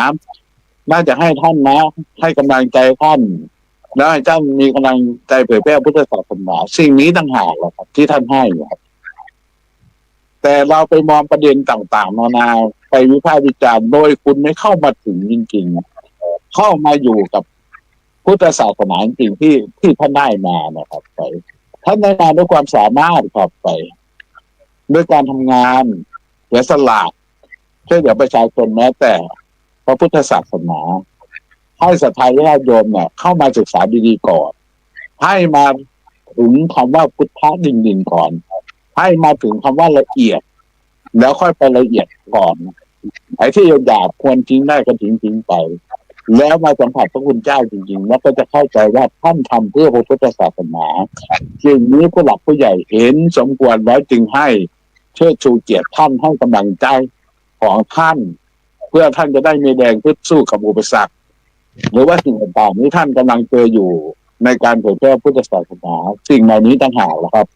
น่าจะให้ท่านนะให้กำลังใจท่านแล้วให้ท่านมีกำลังใจเผยแพร่พุทธศาสนาสิ่งนี้ต่างหากแหละครับที่ท่านให้ครับแต่เราไปมองประเด็นต่างๆนานาไปวิพากษ์วิจารณ์โดยคุณไม่เข้ามาถึงจริงๆเข้ามาอยู่กับพุทธศาสนาจริงที่ท่านได้มานะครับไปท่านได้มาด้วยความสามารถครับไปด้วยการทำงานเสียสละช่วยเหลือประชาชนแม้แต่พระพุทธศาสนาให้ศรัทธาญาติโยมเนี่ยเข้ามาศึกษาดีๆก่อนให้มาถึงคำว่าพุทธะดิ่งๆก่อนให้มาถึงคำว่าละเอียดแล้วค่อยไปละเอียดก่อนไอ้ที่หยาบควรทิ้งได้ก็ทิ้งไปแล้วมาสัมผัสพระคุณเจ้าจริงๆแล้วก็จะเข้าใจว่าท่านทำเพื่อพระพุทธศาสนาสิ่งนี้ผู้หลักผู้ใหญ่เห็นสมควรแล้วจึงให้เชิดชูเกียรติท่านให้กำลังใจของท่านเพื่อท่านจะได้มีแรงพึ่งสู้กับอุปสรรคหรือว่าสิ่งต่างๆที่ท่านกำลังเจออยู่ในการเผยแพร่พุทธศาสนาสิ่งเหล่านี้ต่างหากนะครับ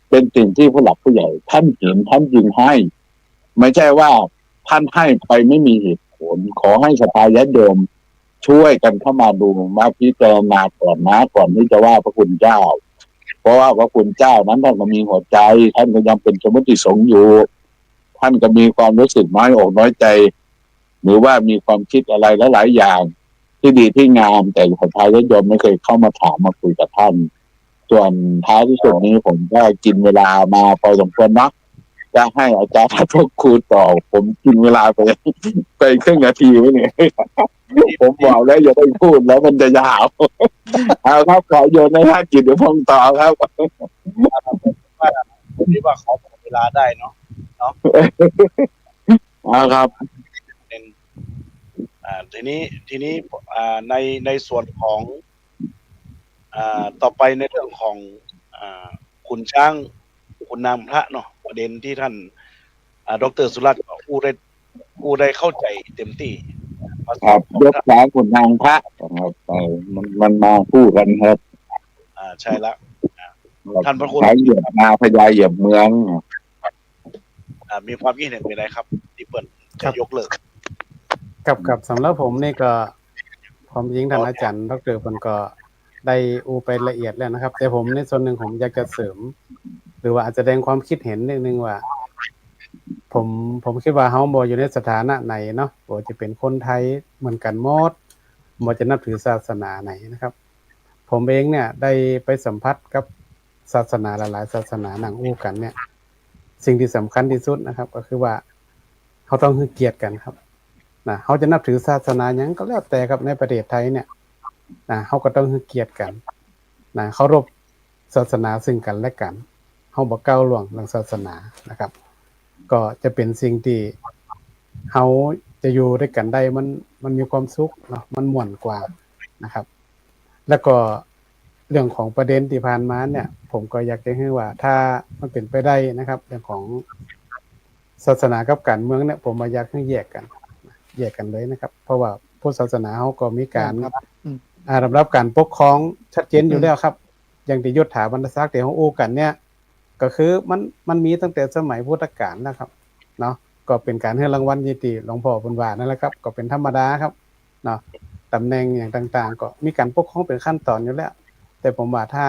เป็นสิ่งที่ผู้หลักผู้ใหญ่ท่านเห็นท่านจึงให้ไม่ใช่ว่าท่านให้ไปไม่มีเหตุผลขอให้ศรัทธาญาติโยมช่วยกันเข้ามาดูมาพิจารณาก่อนนะก่อนที่จะว่าพระคุณเจ้าเพราะว่าพระคุณเจ้านั้นท่านก็มีหัวใจท่านก็ยังเป็นสมมติสงฆ์อยู่ท่านก็มีความรู้สึกน้อยอกน้อยใจหรือว่ามีความคิดอะไรหลายๆอย่างที่ดีที่งามแต่ศรัทธาญาติโยมไม่เคยเข้ามาถามมาคุยกับท่านส่วนท้ายที่สุดนี้ผมก็กินเวลามาพอสมควรนะจะให้อาจารย์พวกครูต่อผมกินเวลาไปครึ่งนาทีไว้เนี่ยผมบอกแล้วอย่าได้พูดแล้วมันจะยาวเอาครับขอโยนให้ท่านกินเดี๋ยวพงต่อครับผมคิดว่าขอเวลาได้เนาะเอาครับทีนี้ในส่วนของต่อไปในเรื่องของขุนช้างขุนนางพระเนาะประเด็นที่ท่านดร.สุรัตน์ผู้ได้เข้าใจเต็มที่ครับยกช้างขุนนางพระครับมันมาคู่กันครับใช่แล้วท่านพระคุณเหยียบนาพญาเหยียบเมืองมีความคิดเห็นอะไรครับที่เปิดจะยกเลิกกับสำหรับผมนี่ก็ความจริงท่านอาจารย์ดร.เพิ่นก็ได้ไปละเอียดแล้วนะครับแต่ผมในส่วนหนึ่งผมอยากจะเสริมหรือว่าอาจจะแสดงความคิดเห็นนิดนึงว่าผมคิดว่าเฮาบ่อยู่ในสถานะไหนเนาะบ่จะเป็นคนไทยเหมือนกันหมดบ่จะนับถือศาสนาไหนนะครับผมเองเนี่ยได้ไปสัมผัสกับศาสนาหลายๆศาสนานั่งอู้กันเนี่ยสิ่งที่สำคัญที่สุดนะครับก็คือว่าเฮาต้องให้เกียรติกันครับนะเฮาจะนับถือศาสนาหยังก็แล้วแต่ครับในประเทศไทยเนี่ยนะเฮาก็ต้องให้เกียรติกันนะเคารพศาสนาซึ่งกันและกันเฮาบ่ก้าวล่วงเรื่องศาสนานะครับ ก็จะเป็นสิ่งที่เฮาจะอยู่ด้วยกันได้มันมีความสุขเนาะมันม่วนกว่านะครับ แล้วก็เรื่องของประเด็นที่ผ่านมาเนี่ย ผมก็อยากจะให้ว่าถ้ามันเป็นไปได้นะครับ เรื่องของศาสนากับการเมืองเนี่ยผมอยากให้แยกกันเลยนะครับ เพราะว่าพุทธศาสนาเขาก็มีการ ครับอืม ลำดับการปกครองชัดเจนอยู่แล้วครับ อย่างที่ยศถาบรรดศักดิ์ที่เขาอู้กันเนี่ย ก็คือมันมีตั้งแต่สมัยพุทธกาลนะครับเนาะก็เป็นการให้รางวัลยิติหลวงพ่อบุญวานั่นแหละครับ ก็เป็นธรรมดาครับเนาะตำแหน่งอย่างต่างๆ ก็มีการปกครองเป็นขั้นตอนอยู่แล้ว แต่ผมว่าถ้า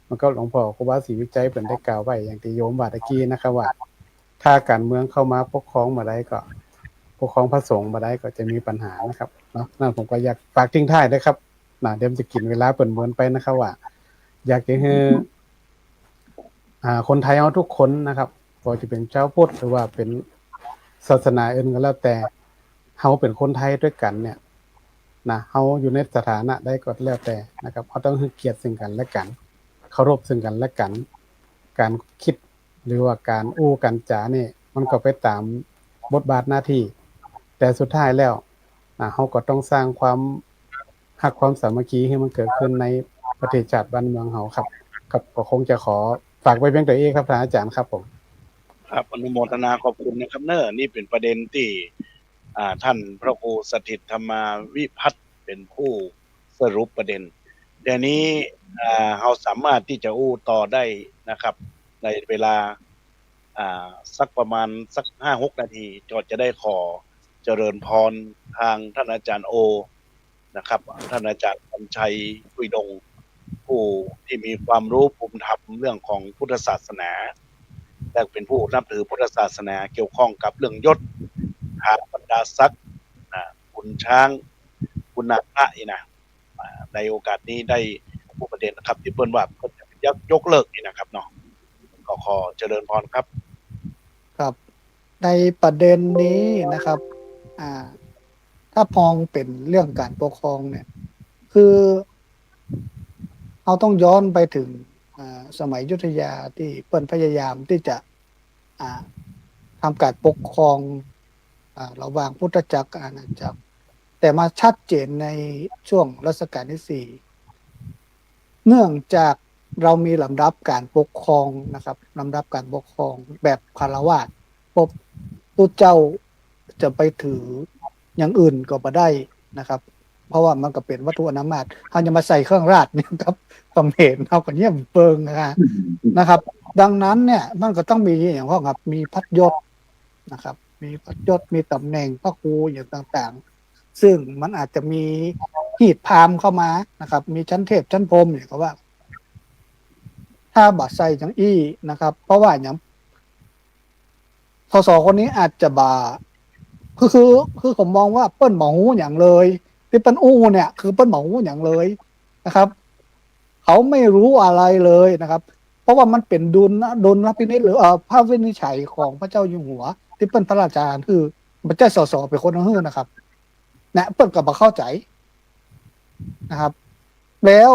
มันก็หลวงพ่อครูบาศรีวิจัยเปิ่นได้กล่าวไว้อย่างที่โยมว่าตะกี้นะครับว่า ถ้าการเมืองเข้ามาปกครองมาได้ก็ปกครองพระสงฆ์มาได้ก็จะมีปัญหานะครับเนาะนั่นผมก็อยากฝากทิ้งท้ายด้วยครับเดี๋ยวจะกินเวลาเปิ่นเมือนไปนะครับว่า อยากจะให้คนไทยเอาทุกคนนะครับพอจะเป็นชาวพุทธหรือว่าเป็นศาสนาอื่นก็แล้วแต่เฮาเป็นคนไทยด้วยกันเนี่ยนะเฮาอยู่ในสถานะใดก็แล้วแต่นะครับเฮาต้องให้เกียรติซึ่งกันและกันเคารพซึ่งกันและกัน การคิดหรือว่าการอู้กันจานี่มันก็ไปตามบทบาทหน้าที่ แต่สุดท้ายแล้วเฮาก็ต้องสร้างความรักความสามัคคีให้มันเกิดขึ้นในประเทศชาติบ้านเมืองเฮาครับก็คงจะขอฝากไว้เพียงแต่นี้ครับท่านอาจารย์ครับผม ครับอนุโมทนาขอบคุณนะครับนี่เป็นประเด็นที่ท่านพระครูสถิตธรรมาวิพัฒน์เป็นผู้สรุปประเด็นเดี๋ยวนี้เราสามารถที่จะอู้ต่อได้นะครับ ในเวลาสักประมาณสัก 5-6 นาทีจะได้ขอเจริญพรทางท่านอาจารย์โอนะครับท่านอาจารย์ปัญชัยคุยดงผู้ที่มีความรู้ภูมิธรรมเรื่องของพุทธศาสนาและเป็นผู้นับถือพุทธศาสนาเกี่ยวข้องกับเรื่องยศถาบรรดาศักดิ์คุณช้างคุณนาคนะในโอกาสนี้ได้ผู้ประเด็นนะครับที่เปิ้นว่าเพิ่นจะยกเลิกนี่นะครับเนาะก็ขอเจริญพรครับครับในประเด็นนี้นะครับถ้ามองเป็นเรื่องการปกครองเนี่ย คือเราต้องย้อนไปถึงสมัยอยุธยาที่เปิ้นพยายามที่จะทำการปกครองระหว่างพุทธจักรกับอาณาจักรแต่มาชัดเจนในช่วงรัชกาลที่4เนื่องจากเรามีลำดับการปกครองนะครับลำดับการปกครองแบบคฤหัสถ์ผู้เจ้าจะไปถืออย่างอื่นก็บ่ได้นะครับ เพราะว่ามันก็เป็นวัตถุอนามาตเขาจะมาใส่เครื่องราชเนี่ยครับความเห็นเขาก็เยี่ยมเปิงนะครับ ดังนั้นเนี่ยมันก็ต้องมีอย่างว่าครับมีพัดยศนะครับ มีพัดยศมีตำแหน่งพระครูอย่างต่างๆ ซึ่งมันอาจจะมีหีดพามเข้ามานะครับ มีชั้นเทพชั้นพรหมเนี่ยก็ว่า ถ้าบัดใส่จังอี้นะครับ เพราะว่าอย่างทศคนนี้อาจจะคือผมมองว่าเปิ้นหมอหูอย่างเลยที่เปิ้นอู้เนี่ยคือเปิ้นหมอหูอย่างเลยนะครับเขาไม่รู้อะไรเลยนะครับ เพราะว่ามันเป็นดุลพินิจหรือพระวินิจฉัยของพระเจ้าอยู่หัวที่เปิ้นพระราชาคือพระเจ้าสสเป็นคนฮื้อนะครับนะเปิ้นก็บ่เข้าใจนะครับ แล้ว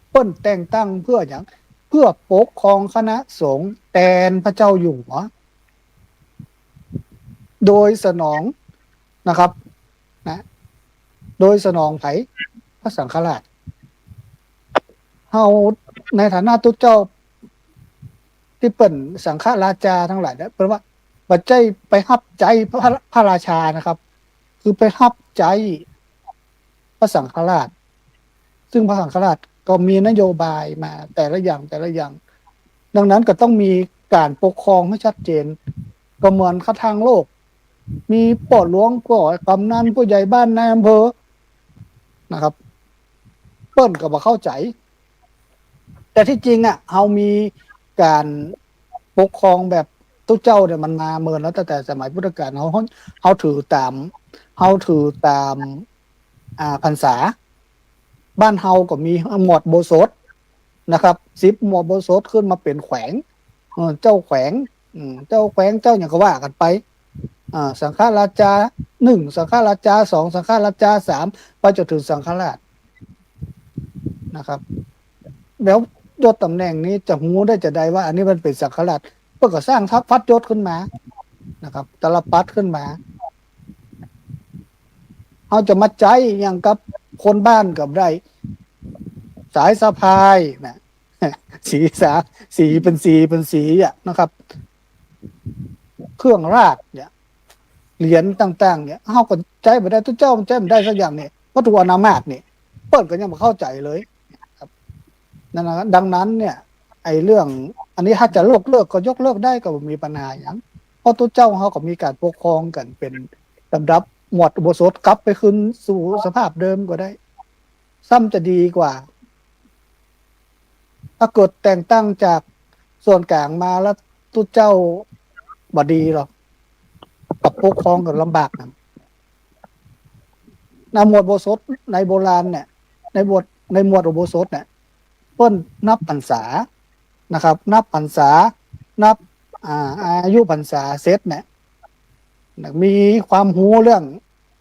เปิ้นแต่งตั้งเพื่ออย่างเพื่อปกครองคณะสงฆ์แทนพระเจ้าอยู่หัวโดยสนองนะครับนะโดยสนองไผพระสังฆราชเฮาในฐานะตุเจ้าที่เปิ้นสังฆราชาทั้งหลายเนี่ยเปิ้นว่าปัจจัยไปรับใจพระราชานะครับ คือไปรับใจพระสังฆราชซึ่งพระสังฆราชก็มีนโยบายมาแต่ละอย่างดังนั้นก็ต้องมีการปกครองให้ชัดเจนก็เหมือนทางโลกมีปอดหลวงก็กำนันผู้ใหญ่บ้านนายอำเภอนะครับเปิ้นก็บ่เข้าใจแต่ที่จริงเฮามีการปกครองแบบตุ๊เจ้าเนี่ยมันมาเมินแล้วแต่สมัยพุทธกาลเฮาถือตามพรรษาบ้านเฮาก็มีหมวดโบสถนะครับ10หมวดโบสถขึ้นมาเป็นแขวงเจ้าแขวงเจ้าแขวงเจ้าอย่างก็ว่ากันไปสังฆราชา1สังฆราชา2สังฆราชา3ไปจนถึงสังฆราชนะครับแล้วยศตำแหน่งนี้จะหูได้จะได้ว่าอันนี้มันเป็นสังฆราช เพื่อก็สร้างทัพพัดยศขึ้นมานะครับตลปัดขึ้นมาเขาจะมาใจอย่างกับคนบ้านกับได้สายสะพายนะสีเป็นสีอ่ะนะครับ เครื่องราชเนี่ยเหรียญต่างๆเนี่ยเขาก็ใจไม่ได้ทุกเจ้ามันใจไม่ได้สักอย่างเนี่ยวัตถุอนามาตเนี่ยเปิดก็ยังไม่เข้าใจเลยครับนั่นนะดังนั้นเนี่ยไอ้เรื่องอันนี้ถ้าจะเลิกก็ยกเลิกได้ก็มีปัญหาอย่างเพราะทุกเจ้าเขาก็มีการปกครองกันเป็นลำดับหมวดอุโบสถกลับไปคืนสู่สภาพเดิมก็ได้ซ้ำจะดีกว่าถ้าเกิดแต่งตั้งจากส่วนกลางมาแล้วทุกเจ้าบ่ดีหรอกกับปกครองกันลำบากนะหมวดอุโบสถในโบราณเนี่ยในหมวดอุโบสถเนี่ยเพิ่นนับพรรษานะครับ นับพรรษานับอายุพรรษาเซตเนี่ยมีความรู้เรื่อง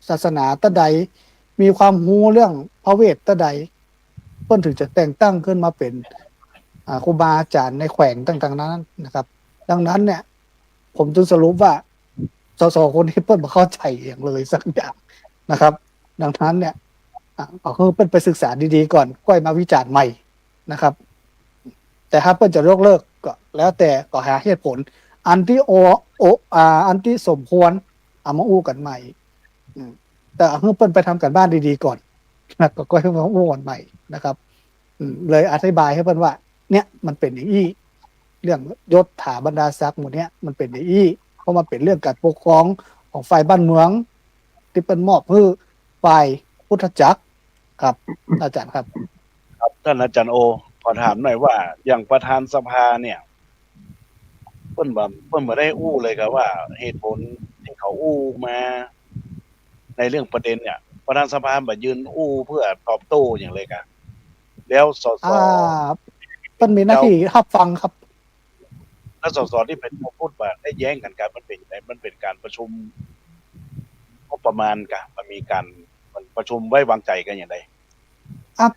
ศาสนาตะใดมีความรู้เรื่องพระเวทตะใดเพิ่นถึงจะแต่งตั้งขึ้นมาเป็นครูบาอาจารย์ในแขวงต่างๆนั้นนะครับ ดังนั้นเนี่ยผมจึงสรุปว่าสสคนที่เปิ้ลมาเข้าใจอย่างเลยสักอย่างนะครับ ดังนั้นเนี่ยก็คือเปิ้ลไปศึกษาดีๆก่อนค่อยมาวิจารณ์ใหม่นะครับ แต่ถ้าเปิ้ลจะยกเลิกก็แล้วแต่ก็หาเหตุผลอันที่อันที่สมควรเอามาอู้กันใหม่แต่เปิ้ลไปทำกันบ้านดีๆก่อนนะก็ให้มาอู้กันใหม่นะครับเลยอธิบายให้เปิ้ลว่าเนี่ยมันเป็นอย่างนี้เรื่องยศถาบรรดาศักดิ์หมดเนี้ยมันเป็นอย่างนี้เพราะมันเป็นเรื่องการปกครองของฝ่ายบ้านเมืองที่เป็นมอบเพื่อฝ่ายพุทธจักรครับอาจารย์ครับครับท่านอาจารย์โอขอถามหน่อยว่าอย่างประธานสภาเนี่ยเพิ่นบ่ได้อู้เลยครับว่าเหตุผลที่เขาอู้มาในเรื่องประเด็นเนี่ยประธานสภาบ่ยืนอู้เพื่อตอบโต้อย่างเลยครับแล้วสสมันมีหน้าที่รับฟังครับแล้วสสที่เป็นผู้พูดว่าได้แย้งกันการมันเป็นมันเป็นการประชุมงบประมาณกันมันมีการประชุมไว้วางใจกันอย่างไร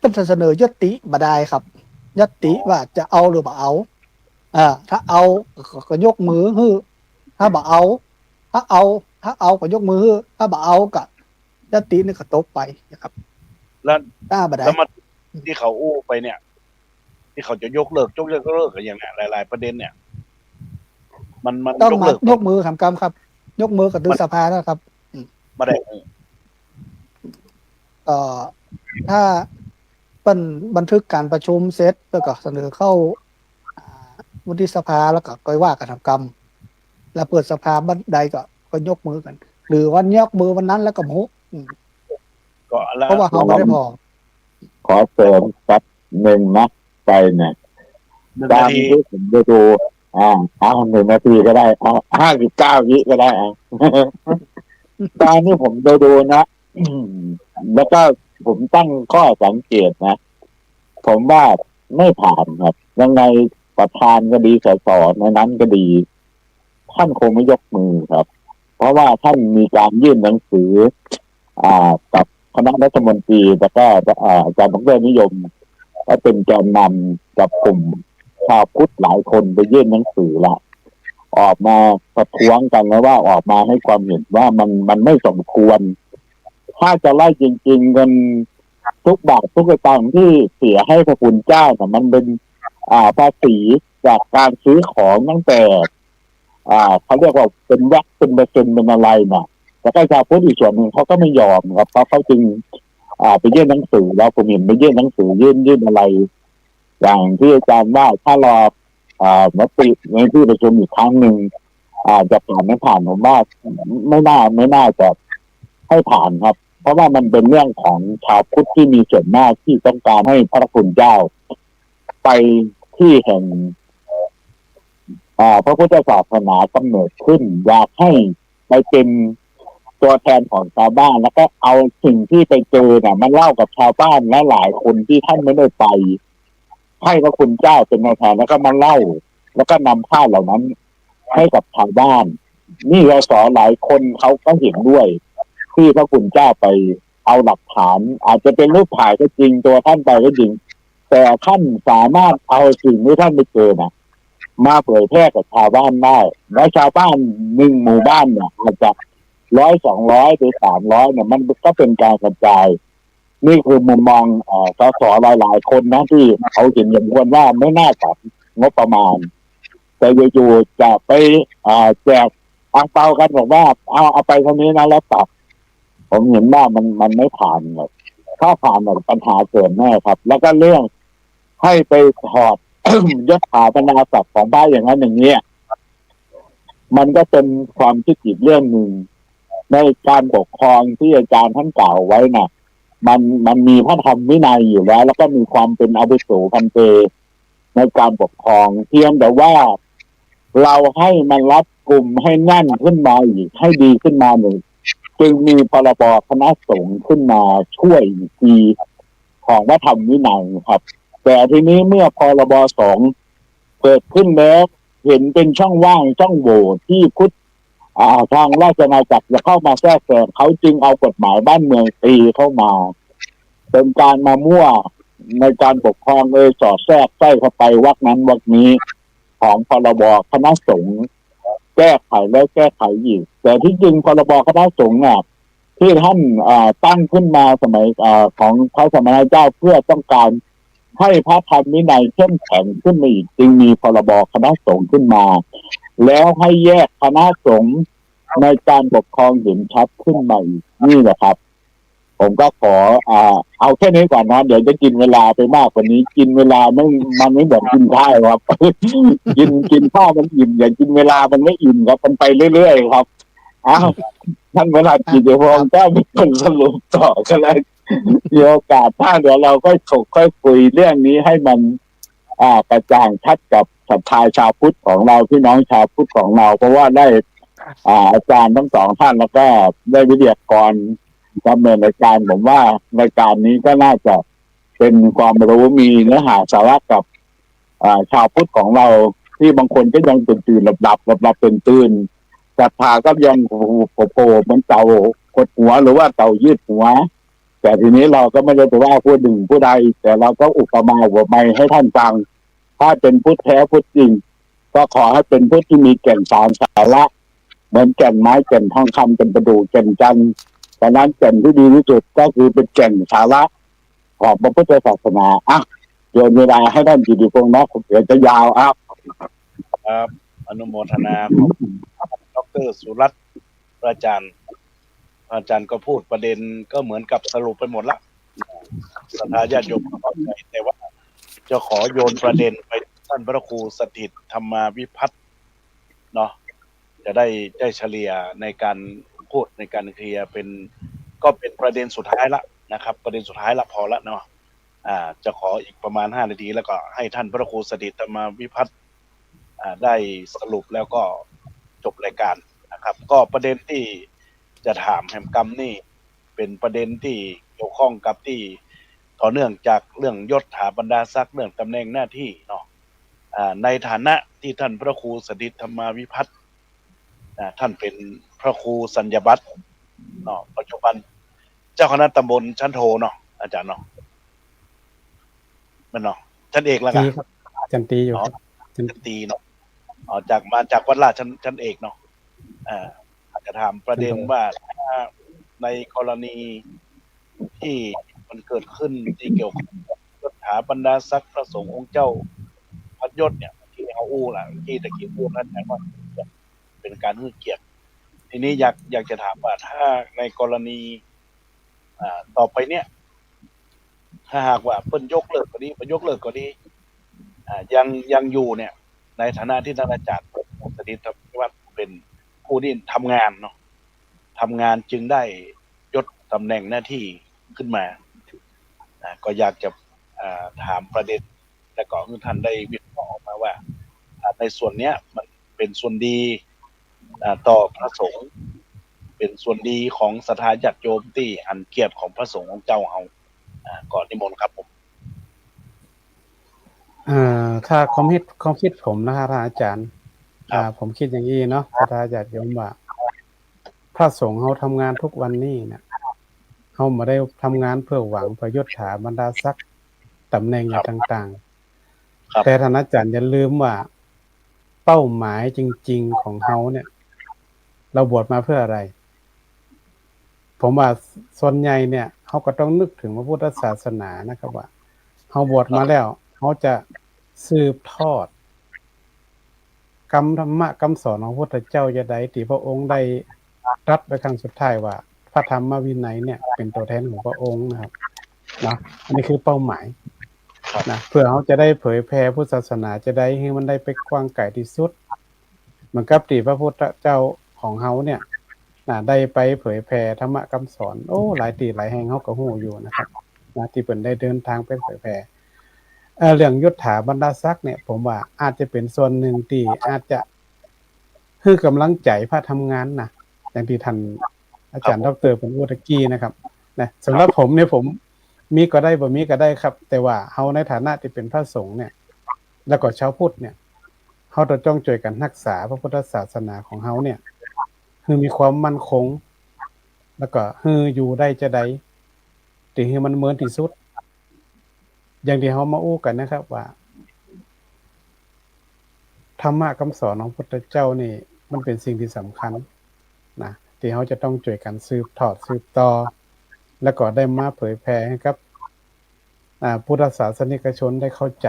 เป็นเสนอยติบ่ได้ครับยติว่าจะเอาหรือบ่เอาถ้าเอาก็ยกมือฮือถ้าบ่เอาถ้าเอาก็ยกมือฮือถ้าบ่เอาก็ยตินี่ก็ตกไปนะครับแล้วบ่ได้แล้วมาที่เขาอู้ไปเนี่ยที่เขาจะยกเลิกกันอย่างหลายๆประเด็นเนี่ยมันต้องยกมือครับยกมือกับดูสภานะครับมาได้ถ้าเป็นบันทึกการประชุมเสร็จแล้วก็เสนอเข้าวุฒิสภาแล้วก็ก้อยว่ากันทำกรรมแล้วเปิดสภาบันใดก็ยกมือกันหรือวันยกมือวันนั้นแล้วก็มุก็เพราะว่าเขาไม่ได้พอขอเสริมครับหนึ่งนะไปเนี่ยตามที่ผมจะดูเอา1 นาทีก็ได้เอา59 วิก็ได้ตามที่ผมจะดูนะแล้วก็ผมตั้งข้อสังเกตนะผมว่าไม่ผ่านครับยังไงประธานก็ดีสสในนั้นก็ดีท่านคงไม่ยกมือครับเพราะว่าท่านมีการยื่นหนังสือกับคณะรัฐมนตรีแล้วก็อาจารย์ดร.นิยมก็เป็นแกนนำกับกลุ่มชาวพุทธหลายคนไปยื่นหนังสือละออกมาประท้วงกันแล้วว่าออกมาให้ความเห็นว่ามันไม่สมควรถ้าจะไล่จริงๆเงินทุกบาททุกสตางค์ที่เสียให้พระคุณเจ้าเนี่ยมันเป็นภาษีจากการซื้อของตั้งแต่เขาเรียกว่าเป็นแวกเป็นเปอร์เซ็นต์เป็นอะไรนะแต่ก็ชาวพุทธอีกส่วนหนึ่งเขาก็ไม่ยอมครับเพราะเขาจึงไปยื่นหนังสือแล้วผมเห็นไปยื่นหนังสือยื่นอะไรอย่างที่อาจารย์ว่าถ้ารอมติในที่ประชุมอีกครั้งหนึ่งจะผ่านไม่ผ่านผมว่าไม่น่าจะให้ผ่านครับเพราะว่ามันเป็นเรื่องของชาวพุทธที่มีส่วนมากที่ต้องการให้พระคุณเจ้าไปที่แห่งพระพุทธศาสนากำเนิดขึ้นอยากให้ไปเป็นตัวแทนของชาวบ้านแล้วก็เอาสิ่งที่ไปเจอเนี่ยมันเล่ากับชาวบ้านและหลายคนที่ท่านไม่ได้ไปให้พระคุณเจ้าเป็นตัวแทนแล้วก็มาเล่าแล้วก็นำภาพเหล่านั้นให้กับชาวบ้านนี่เราสอนหลายคนเขาก็เห็นด้วยที่พระคุณเจ้าไปเอาหลักฐานอาจจะเป็นรูปถ่ายก็จริงตัวท่านไปก็จริงแต่ท่านสามารถเอาสิ่งที่ท่านไปเจอนะ มาเผยแพร่กับชาวบ้านได้แล้วชาวบ้านหนึ่งหมู่บ้านเนี่ยอาจจะ100 200หรือ300เนี่ยมันก็เป็นการกระจายนี่คือมุมมองสสหลายๆคนนะที่เขาเห็นอย่างควรว่าไม่น่าตัดงบประมาณแต่อยู่ๆจะไปแจกอังเปากันบอกว่าเอาไปเท่านี้นะแล้วตัดผมเห็นว่ามันไม่ผ่านหรอกถ้าผ่านเนี่ยปัญหาเกิดแน่ครับ แล้วก็เรื่องให้ไปถอด ยศถาบรรดาศักดิ์ของบ้านอย่างนั้นอย่างนี้มันก็เป็นความคิดอีกเรื่องหนึ่งในการปกครองที่อาจารย์ท่านกล่าวไว้นะมันมีพระธรรมวินัยอยู่แล้วแล้วก็มีความเป็นอาวุโสพันเตในการปกครองเพียงแต่ว่าเราให้มันรัดกุมให้แน่นขึ้นมาอีกให้ดีขึ้นมาหนึ่งจึงมีพรบคณะสงฆ์ขึ้นมาช่วยอีกทีของพระธรรมวินัยครับแต่ทีนี้เมื่อพรบสงฆ์เกิดขึ้นแล้วเห็นเป็นช่องว่างช่องโหว่ที่พุทธทางราชอาณาจักรจะเข้ามาแทรกแซงเขาจึงเอากฎหมายบ้านเมืองตีเข้ามาเป็นการมามั่วในการปกครองสอดแทรกใส่เข้าไปวรรคนั้นวรรคนี้ของพรบคณะสงฆ์แก้ไขแล้วแก้ไขอีกแต่ที่จริงพรบคณะสงฆ์เนี่ยที่ท่านตั้งขึ้นมาสมัยของพระสมณเจ้าเพื่อต้องการให้พระธรรมวินัยเข้มแข็งขึ้นมาอีกจึงมีพรบคณะสงฆ์ขึ้นมาแล้วให้แยกคณะสงฆ์ในการปกครองเห็นชัดขึ้นมาอีกนี่แหละครับผมก็ขอเอาแค่นี้ก่อนนะเดี๋ยวจะกินเวลาไปมากกว่านี้กินเวลามันไม่เหมือนกินข้าวครับ กินข้าวมันอิ่มอย่างกินเวลามันไม่อิ่มครับมันไปเรื่อยๆครับท่านเวลากินเดี๋ยวผมก็มีคนสรุปต่อกันเลยมีโอกาสถ้าเดี๋ยวเราก็ค่อยคุยเรื่องนี้ให้มันกระจ่างชัดกับศรัทธาชาวพุทธของเราพี่น้องชาวพุทธของเราเพราะว่าได้อาจารย์ทั้งสองท่านแล้วก็ได้วิทยากรดำเนินรายการผมว่ารายการนี้ก็น่าจะเป็นความรู้มีเนื้อหาสาระกับชาวพุทธของเราที่บางคนก็ยังตื่นหลับตื่นศรัทธาก็ยังโผล่เหมือนเต่ากดหัวหรือว่าเต่ายืดหัวแต่ทีนี้เราก็ไม่ได้ไปว่าผู้หนึ่งผู้ใดแต่เราก็อุปมาหัวไม้ให้ท่านฟังถ้าเป็นพุทธแท้พุทธจริงก็ขอให้เป็นพุทธที่มีแก่นสารสาระเหมือนแก่นไม้แก่นทองคำเป็นประดู่แก่นจันทร์ดังนั้นแก่นที่ดีที่สุดก็คือเป็นแก่นสาระของพระพุทธศาสนาโยนเวลาให้ท่านกิติพงษ์นะผมเดี๋ยวจะยาวครับอนุโมทนาของดร.สุรัตน์อาจารย์ก็พูดประเด็นก็เหมือนกับสรุปไปหมดละศรัทธาญาติโยมเข้าใจแต่ว่าจะขอโยนประเด็นไปท่านพระครูสถิตธรรมาวิพัฒน์เนาะจะได้เฉลี่ยในการพูดในการเคลียร์ก็เป็นประเด็นสุดท้ายละนะครับประเด็นสุดท้ายละพอละเนาะจะขออีกประมาณ5 นาทีแล้วก็ให้ท่านพระครูสถิตธรรมาวิพัฒน์ได้สรุปแล้วก็จบรายการนะครับก็ประเด็นที่จะถามแห่งกรรมนี่เป็นประเด็นที่เกี่ยวข้องกับที่ต่อเนื่องจากเรื่องยศถาบรรดาศักดิ์เรื่องตำแหน่งหน้าที่เนาะในฐานะที่ท่านพระครูสถิตธรรมาวิพัฒน์ท่านเป็นพระครูสัญญบัตรเนาะปัจจุบันเจ้าคณะตำบลชั้นโทเนาะอาจารย์เนาะมันเนาะชั้นเอกแล้วกันจันตีอยู่จันตีเนาะมาจากวัดราชชั้นเอกเนาะอาจจะถามประเด็นว่าในกรณีที่มันเกิดขึ้นที่เกี่ยวกับยศถาบรรดาศักดิ์พระสงฆ์องค์เจ้าพัดยศเนี่ยที่เขาอู้ล่ะที่ตะกี้พูดนั่นหมายว่าเป็นการให้เกียรติทีนี้อยากจะถามว่าถ้าในกรณีต่อไปเนี่ยถ้าหากว่าเพิ่นยกเลิกก็ดียกเลิกก็ดียังอยู่เนี่ยในฐานะที่ท่านอาจารย์สถิตว่าเป็นผู้ที่ทำงานเนาะทำงานจึงได้ยศตำแหน่งหน้าที่ขึ้นมาก็อยากจะถามประเด็นและก็คือท่านได้วิเคราะห์ออกมาว่าในส่วนเนี้ยมันเป็นส่วนดีต่อพระสงฆ์เป็นส่วนดีของศรัทธาญาติโยมที่อันเกียรติของพระสงฆ์ของเจ้าเฮาก่อนนิมนต์ครับผมถ้าความคิดผมนะครับอาจารย์ผมคิดอย่างนี้เนาะศรัทธาญาติโยมว่าพระสงฆ์เขาทำงานทุกวันนี้เนี่ยเขาไม่ได้ทำงานเพื่อหวังเพื่อยศถาบรรดาศักดิ์ตำแหน่งอย่างต่างๆแต่ท่านอาจารย์อย่าลืมว่า เป้าหมายจริงๆของเฮาเนี่ย เราบวชมาเพื่ออะไร ผมว่าส่วนใหญ่เนี่ยเขาก็ต้องนึกถึงพระพุทธศาสนานะครับว่าเขาบวชมาแล้วเขาจะสืบทอดกรรมธรรมะคำสอนของพระพุทธเจ้าจะได้ที่พระองค์ได้ตรัสไว้ครั้งสุดท้ายว่า พระธรรมวินัยเนี่ยเป็นตัวแทนของพระองค์นะครับนะอันนี้คือเป้าหมายนะเพื่อเขาจะได้เผยแผ่พุทธศาสนาจะได้ให้มันได้ไปกว้างไกลที่สุดเหมือนกับที่พระพุทธเจ้าของเขาเนี่ยได้ไปเผยแผ่ธรรมะคำสอนโอ้หลายที่หลายแห่งเขาก็ฮู้อยู่นะครับนะที่เพิ่นได้เดินทางไปเผยแผ่เรื่องยศถาบรรดาศักดิ์เนี่ยผมว่าอาจจะเป็นส่วนหนึ่งที่อาจจะคือกำลังใจพระทำงานนะอย่างที่ท่านอาจารย์ดร.ผมพูดตะกี้นะครับนะสำหรับผมเนี่ยผมมีก็ได้บ่มีก็ได้ครับแต่ว่าเฮาในฐานะที่เป็นพระสงฆ์เนี่ยแล้วก็ชาวพุทธเนี่ยเฮาต้องช่วยกันรักษาพระพุทธศาสนาของเฮาเนี่ยคือมีความมั่นคงแล้วก็คืออยู่ได้จะได้ที่คือมันเหมือนที่สุดอย่างที่เฮามาอู้กันนะครับว่าธรรมะคำสอนของพระพุทธเจ้านี่มันเป็นสิ่งที่สำคัญนะที่เขาจะต้องช่วยกันสืบทอดสืบต่อแล้วก็ได้มาเผยแพร่ให้กับพุทธศาสนิกชนได้เข้าใจ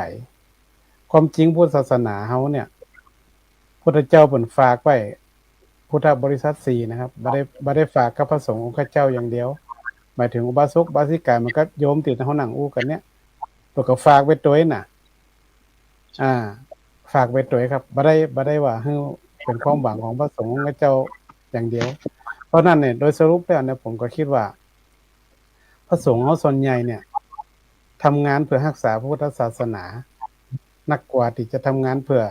ความจริงพุทธศาสนาเขาเนี่ยพุทธเจ้าเพิ่นฝากไว้พุทธบริษัท4นะครับบ่ได้ฝากกับพระสงฆ์องค์เจ้าอย่างเดียวหมายถึงอุบาสกอุบาสิกามันก็โยมติดเฮานั่งอู้กันเนี่ยตัวก็ฝากไว้ตัวน่ะฝากไว้ตัวครับบ่ได้ว่าให้เป็นความหวังของพระสงฆ์องค์เจ้าอย่างเดียวเพราะนั้นเนี่ยโดยสรุปแล้วเนี่ยผมก็คิดว่าพระสงฆ์เฮาส่วนใหญ่เนี่ยทำงานเพื่อรักษาพระพุทธศาสนานักกว่าที่จะทำงานเพื่อ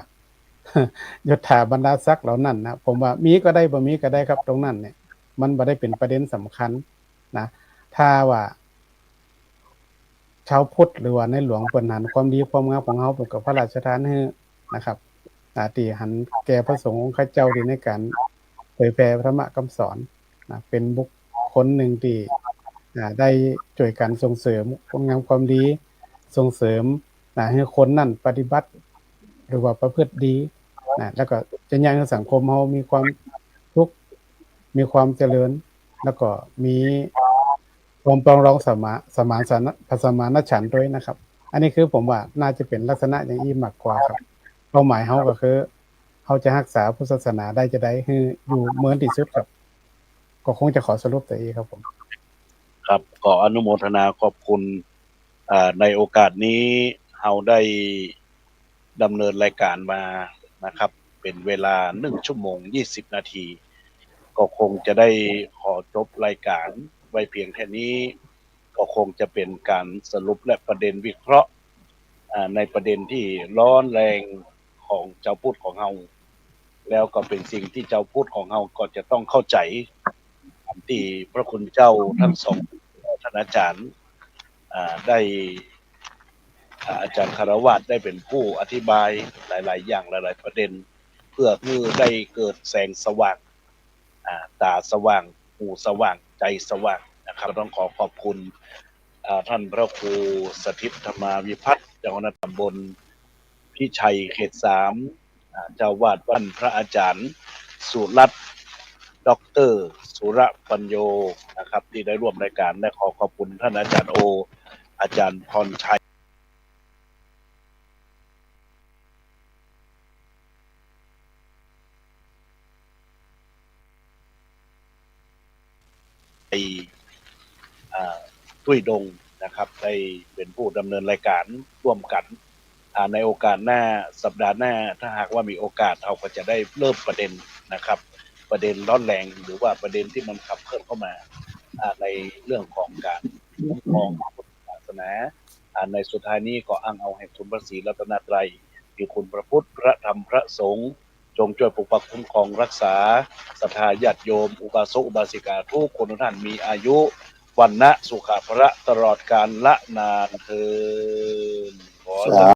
ยศถาบรรดาศักดิ์เหล่านั้นนะผมว่ามีก็ได้บ่มีก็ได้ครับตรงนั้นเนี่ยมันบ่ได้เป็นประเด็นสำคัญนะถ้าว่าชาวพุทธหรือว่าในหลวงเพิ่นหันความดีความงามของเฮาเพิ่นก็พระราชทานให้นะครับที่หันแก่พระสงฆ์องค์เจ้าดีในการเผยแผ่ธรรมะคำสอนนะเป็นบุคคลหนึ่งที่ได้ช่วยกันส่งเสริมคุณงามความดีส่งเสริมให้คนนั้นปฏิบัติหรือว่าประพฤติดีนะแล้วก็จะยังให้สังคมเฮามีความทุกข์มีความเจริญแล้วก็มีความปรองดองสมานฉันท์ด้วยนะครับอันนี้คือผมว่าน่าจะเป็นลักษณะอย่างนี้มากกว่าครับเป้าหมายเฮาก็คือเฮาจะรักษาพุทธศาสนาได้จะได้ให้อยู่เหมือนที่สุดครับก็คงจะขอสรุปตัวเองครับผมครับขออนุโมทนาขอบคุณในโอกาสนี้เฮาได้ดำเนินรายการมานะครับเป็นเวลา1 ชั่วโมง 20 นาทีก็คงจะได้ขอจบรายการไว้เพียงแค่นี้ก็คงจะเป็นการสรุปและประเด็นวิเคราะห์ในประเด็นที่ร้อนแรงของเจ้าพุทธของเฮาแล้วก็เป็นสิ่งที่เจ้าพุทธของเฮาก็จะต้องเข้าใจที่พระคุณเจ้าทั้งสองท่านอาจารย์ได้อาจารย์คารวะได้เป็นผู้อธิบายหลายๆอย่างหลายๆประเด็นเพื่อได้เกิดแสงสว่างตาสว่างหูสว่างใจสว่างนะครับต้องขอขอบคุณท่านพระครูสถิตธรรมาวิพัฒน์เจ้าคณะตำบลพิชัยเขต3เจ้าวาดวัดพระอาจารย์สุรัตน์ดร.สุรปัญโยนะครับที่ได้ร่วมรายการและขอขอบคุณท่านอาจารย์โออาจารย์พรชัยตุ้ยดงนะครับได้เป็นผู้ดำเนินรายการร่วมกันในโอกาสหน้าสัปดาห์หน้าถ้าหากว่ามีโอกาสเราก็จะได้เริ่มประเด็นนะครับประเด็นร้อนแรงหรือว่าประเด็นที่มันขับเคลื่อนเข้ามาในเรื่องของการคุ้มครองพุทธศาสนาในสุดท้ายนี้ก็อ้างเอาให้คุณพระศรีรัตนตรัยมีคุณพระพุทธพระธรรมพระสงฆ์จงช่วยปกปักคุ้มครองรักษาศรัทธาญาติโยมอุบาสกอุบาสิกาทุกคนทุกท่านมีอายุวันนะสุขภะตลอดกาลละนานเทอญ